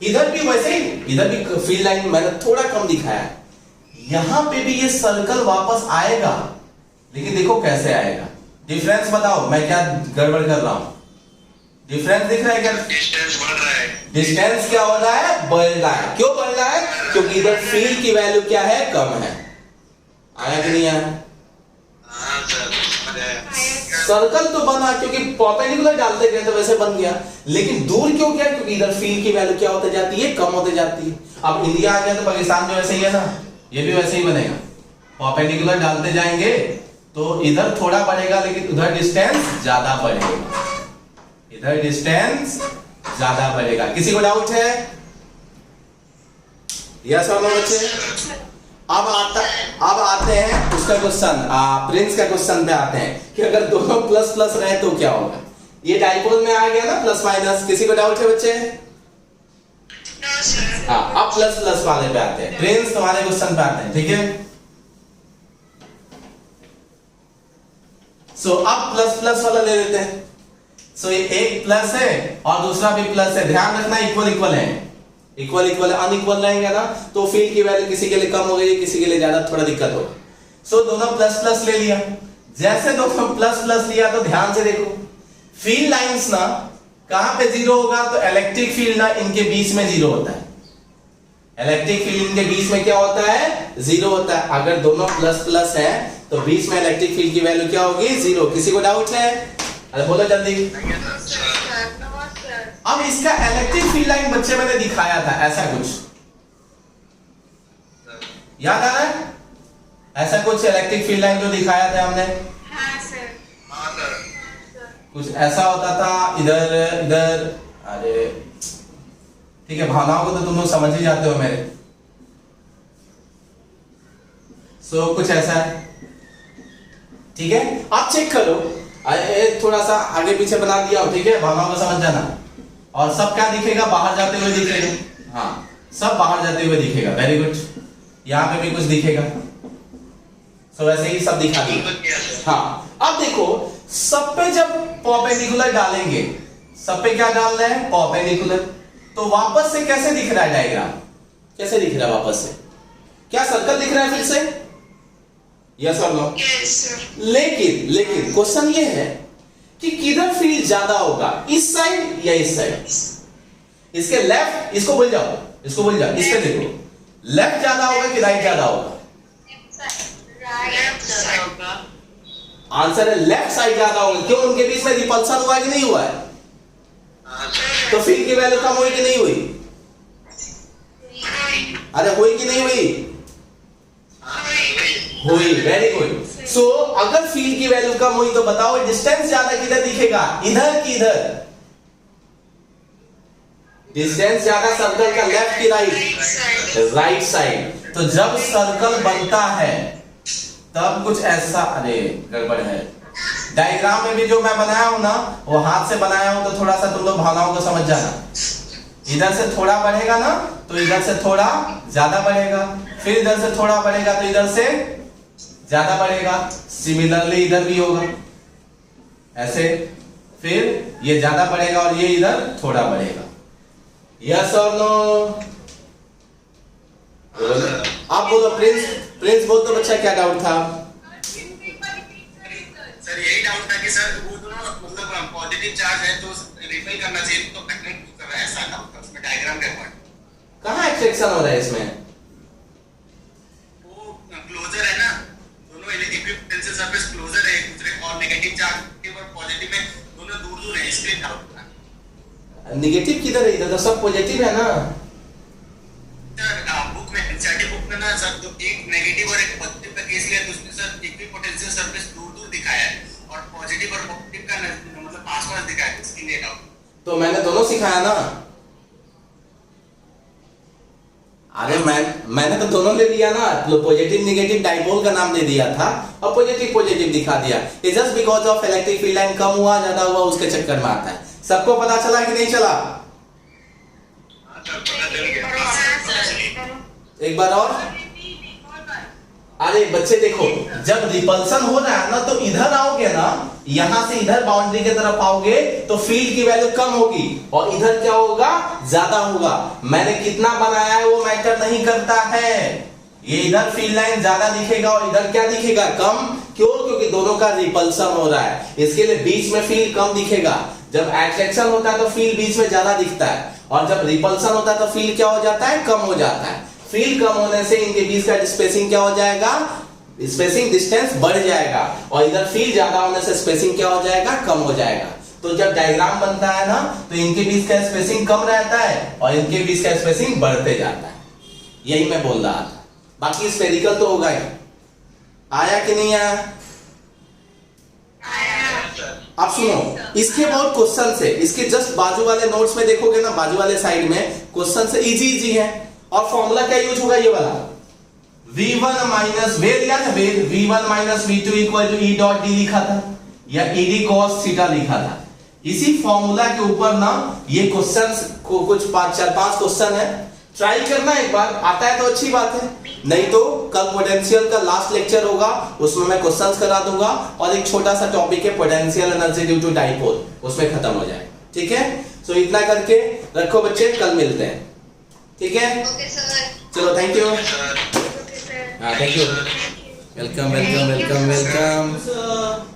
इधर भी वैसे ही, इधर भी फील्ड लाइन मैंने थोड़ा कम दिखाया है, यहां पे भी ये सर्कल वापस आएगा, लेकिन देखो कैसे आएगा। डिफरेंस बताओ, मैं क्या गड़बड़ कर रहा हूं? डिफरेंस दिख रहा है क्या? डिस्टेंस बढ़ रहा है। डिस्टेंस क्या हो रहा है? बढ़ रहा है। क्यों बढ़ रहा है? क्योंकि इधर फील्ड की वैल्यू क्या है? कम है। आया कि नहीं आया? हाँ सर, समझ आया। सर्कल तो बना क्योंकि परपेंडिकुलर डालते गए तो वैसे बन गया, लेकिन दूर क्यों गया? क्योंकि इधर फील्ड की वैल्यू क्या होती जाती है? कम होते जाती है। अब इंडिया आ गया तो पाकिस्तान में वैसे ही है ना, ये भी वैसे ही बनेगा। परपेंडिकुलर डालते जाएंगे तो इधर थोड़ा बढ़ेगा, लेकिन उधर डिस्टेंस ज्यादा बढ़ेगा, इधर डिस्टेंस ज्यादा बढ़ेगा। किसी को डाउट है? यस और नो बच्चे? अब आते हैं उसका क्वेश्चन, प्रिंस का क्वेश्चन पे आते हैं कि अगर दोनों प्लस प्लस रहे तो क्या होगा। ये डाइपोल में आ गया ना, प्लस माइनस। किसी को डाउट है बच्चे? हाँ, अब प्लस प्लस वाले पे आते हैं। प्रिंस तुम्हारे क्वेश्चन पे आते हैं, ठीक है। सो अब प्लस प्लस वाला ले लेते हैं। सो ये एक प्लस है और दूसरा भी प्लस है। ध्यान रखना इक्वल इक्वल है, इक्वल इक्वल है। अनइक्वल रहेंगे ना तो फील्ड की वैल्यू किसी के लिए कम हो गई, किसी के लिए ज्यादा, थोड़ा दिक्कत होगा। सो दोनों प्लस प्लस ले लिया। जैसे दोनों प्लस प्लस लिया तो ध्यान से देखो, फील्ड लाइंस ना कहां पे जीरो होगा? तो इलेक्ट्रिक फील्ड ना इनके बीच में जीरो होता है। इलेक्ट्रिक फील्ड इनके बीच में क्या होता है? जीरो होता है। अगर दोनों प्लस प्लस है तो बीच में इलेक्ट्रिक फील्ड की वैल्यू क्या होगी? जीरो। किसी को डाउट है? अरे बोलो जल्दी। अब इसका इलेक्ट्रिक फील्ड लाइन बच्चे मैंने दिखाया था, ऐसा कुछ याद आ रहा है? ऐसा कुछ इलेक्ट्रिक फील्ड लाइन जो दिखाया था हमने। हाँ सर। कुछ ऐसा होता था, इधर इधर। अरे ठीक है, भावनाओं को तो तुम लोग समझ ही जाते हो मेरे। सो कुछ ऐसा है, ठीक है। आप चेक करो, थोड़ा सा आगे पीछे बना दिया हो, ठीक है, भावनाओं को समझ जाना। और सब क्या दिखेगा? बाहर जाते हुए दिखेगा। हाँ, सब बाहर जाते हुए दिखेगा। Very good. यहाँ पे भी कुछ दिखेगा। सो वैसे ही सब दिखा दिया। हाँ, अब देखो, सब पे जब परपेंडिकुलर डालेंगे, सब पे क्या डाल रहे हैं? परपेंडिकुलर। तो वापस से कैसे दिख रहा है डायग्राम? कैसे दिख रहा है वापस से? क्या सर्कल दिख रहा है फिर से? यस और नो? लेकिन क्वेश्चन ये है कि किधर फील्ड ज्यादा होगा, इस साइड या इस साइड? इसके लेफ्ट, इसको भूल जाओ, इसको भूल जाओ, इस पे देखो, लेफ्ट ज्यादा होगा कि राइट ज्यादा होगा? आंसर है लेफ्ट साइड ज्यादा होगा। क्यों? उनके बीच में रिपल्सन हुआ कि नहीं हुआ है? तो फील्ड की वैल्यू कम हुई कि नहीं हुई? अरे हुई कि नहीं हुई? हुई। Very good. सो अगर फील्ड की वैल्यू कम हुई तो बताओ डिस्टेंस ज्यादा किधर दिखेगा? इधर की इधर? डिस्टेंस ज्यादा सर्कल का लेफ्ट की राइट? Right side. तो जब सर्कल बनता है तब कुछ ऐसा, अरे गड़बड़ है। डायग्राम में भी जो मैं बनाया हूं ना, वो हाथ से बनाया हूं, तो थोड़ा सा तुम लोग भावनाओं को समझ जाना। इधर से थोड़ा बढ़ेगा ना तो इधर से थोड़ा ज्यादा बढ़ेगा, फिर इधर से थोड़ा बढ़ेगा तो इधर से ज्यादा बढ़ेगा। सिमिलरली इधर भी होगा ऐसे, फिर ये ज्यादा बढ़ेगा और ये इधर थोड़ा बढ़ेगा। यस और नो? आप बोलो प्रिंस, प्रिंस बोल तो बच्चा क्या डाउट था? सर यही डाउट था कि सर वो दोनों मतलब पॉजिटिव चार्ज है तो रिपेल करना चाहिए, तो मैग्नेट कर रहा है, ऐसा डाउट था उसमें डायग्राम के अकॉर्डिंग। कहाँ एट्रैक्शन हो रहा है इसमें? वो क्लोजर है ना, दोनों इक्विपोटेंशियल सरफेस क्लोजर है एक दूसरे को, और नेगेटिव चार्ज और पॉजिटिव में दोनों दूर दूर है, इसलिए डाउट था। नेगेटिव किधर है? इधर तो सब पॉजिटिव है ना। सर बुक में एनसीईआरटी बुक में ना सर, जो एक नेगेटिव और एक पॉजिटिव का केस लिया तो उसमें सर इक्विपोटेंशियल सरफेस दूर दूर दिखाया है और पॉजिटिव और नेगेटिव का मतलब पास पास दिखाया है, इसलिए डाउट। तो मैंने दोनों सिखाया ना। अरे मैंने तो दोनों ले लिया ना, पॉजिटिव नेगेटिव डाइपोल का नाम दे दिया था और पॉजिटिव पॉजिटिव दिखा दिया। It's just because of electric field line कम हुआ ज्यादा हुआ उसके चक्कर में आता है। सबको पता चला कि नहीं चला? एक बार और। अरे बच्चे देखो, जब रिपल्सन हो रहा है ना तो इधर आओगे ना, यहां से इधर बाउंड्री की तरफ आओगे तो फील्ड की वैल्यू कम होगी और इधर क्या होगा? ज्यादा होगा। मैंने कितना बनाया है वो मैटर नहीं करता है। ये इधर फील्ड लाइन ज्यादा दिखेगा और इधर क्या दिखेगा? कम। क्यों? क्योंकि दोनों का रिपल्सन हो रहा है, इसके लिए बीच में फील्ड कम दिखेगा। जब अट्रैक्शन होता है तो फील्ड बीच में ज्यादा दिखता है और जब रिपल्सन होता है तो फील्ड क्या हो जाता है? कम हो जाता है। फील्ड कम होने से इनके बीच का स्पेसिंग क्या हो जाएगा? स्पेसिंग डिस्टेंस बढ़ जाएगा और इधर फील्ड ज्यादा होने से स्पेसिंग क्या हो जाएगा? कम हो जाएगा। तो जब डायग्राम बनता है ना तो इनके बीच का स्पेसिंग कम रहता है और इनके बीच का स्पेसिंग बढ़ते जाता है। यही मैं बोल रहा था। बाकी स्फेरिकल तो होगा ही। आया कि नहीं आया? आप सुनो, इसके बहुत क्वेश्चन है, इसके जस्ट बाजू वाले नोट्स में देखोगे ना, बाजू वाले साइड में क्वेश्चन से इजी इजी है। और फॉर्मूला क्या यूज होगा? ये वाला v1 माइनस वेर याद है? Where v1 minus v2 equal to e dot d लिखा था या ed cos थीटा लिखा था। इसी फॉर्मूला के ऊपर ना ये क्वेश्चंस को कुछ 5-4-5 क्वेश्चन है, ट्राई करना एक बार। आता है तो अच्छी बात है, नहीं तो कल पोटेंशियल का लास्ट लेक्चर होगा, उसमें मैं क्वेश्चंस करा दूंगा और एक छोटा सा टॉपिक है potential energy due to dipole, उसमें खत्म हो जाएगा। ठीक है, सो इतना करके रखो बच्चे, कल मिलते हैं। ठीक है, ओके सर। चलो थैंक यू। Okay sir. हाँ thank you, welcome welcome welcome welcome.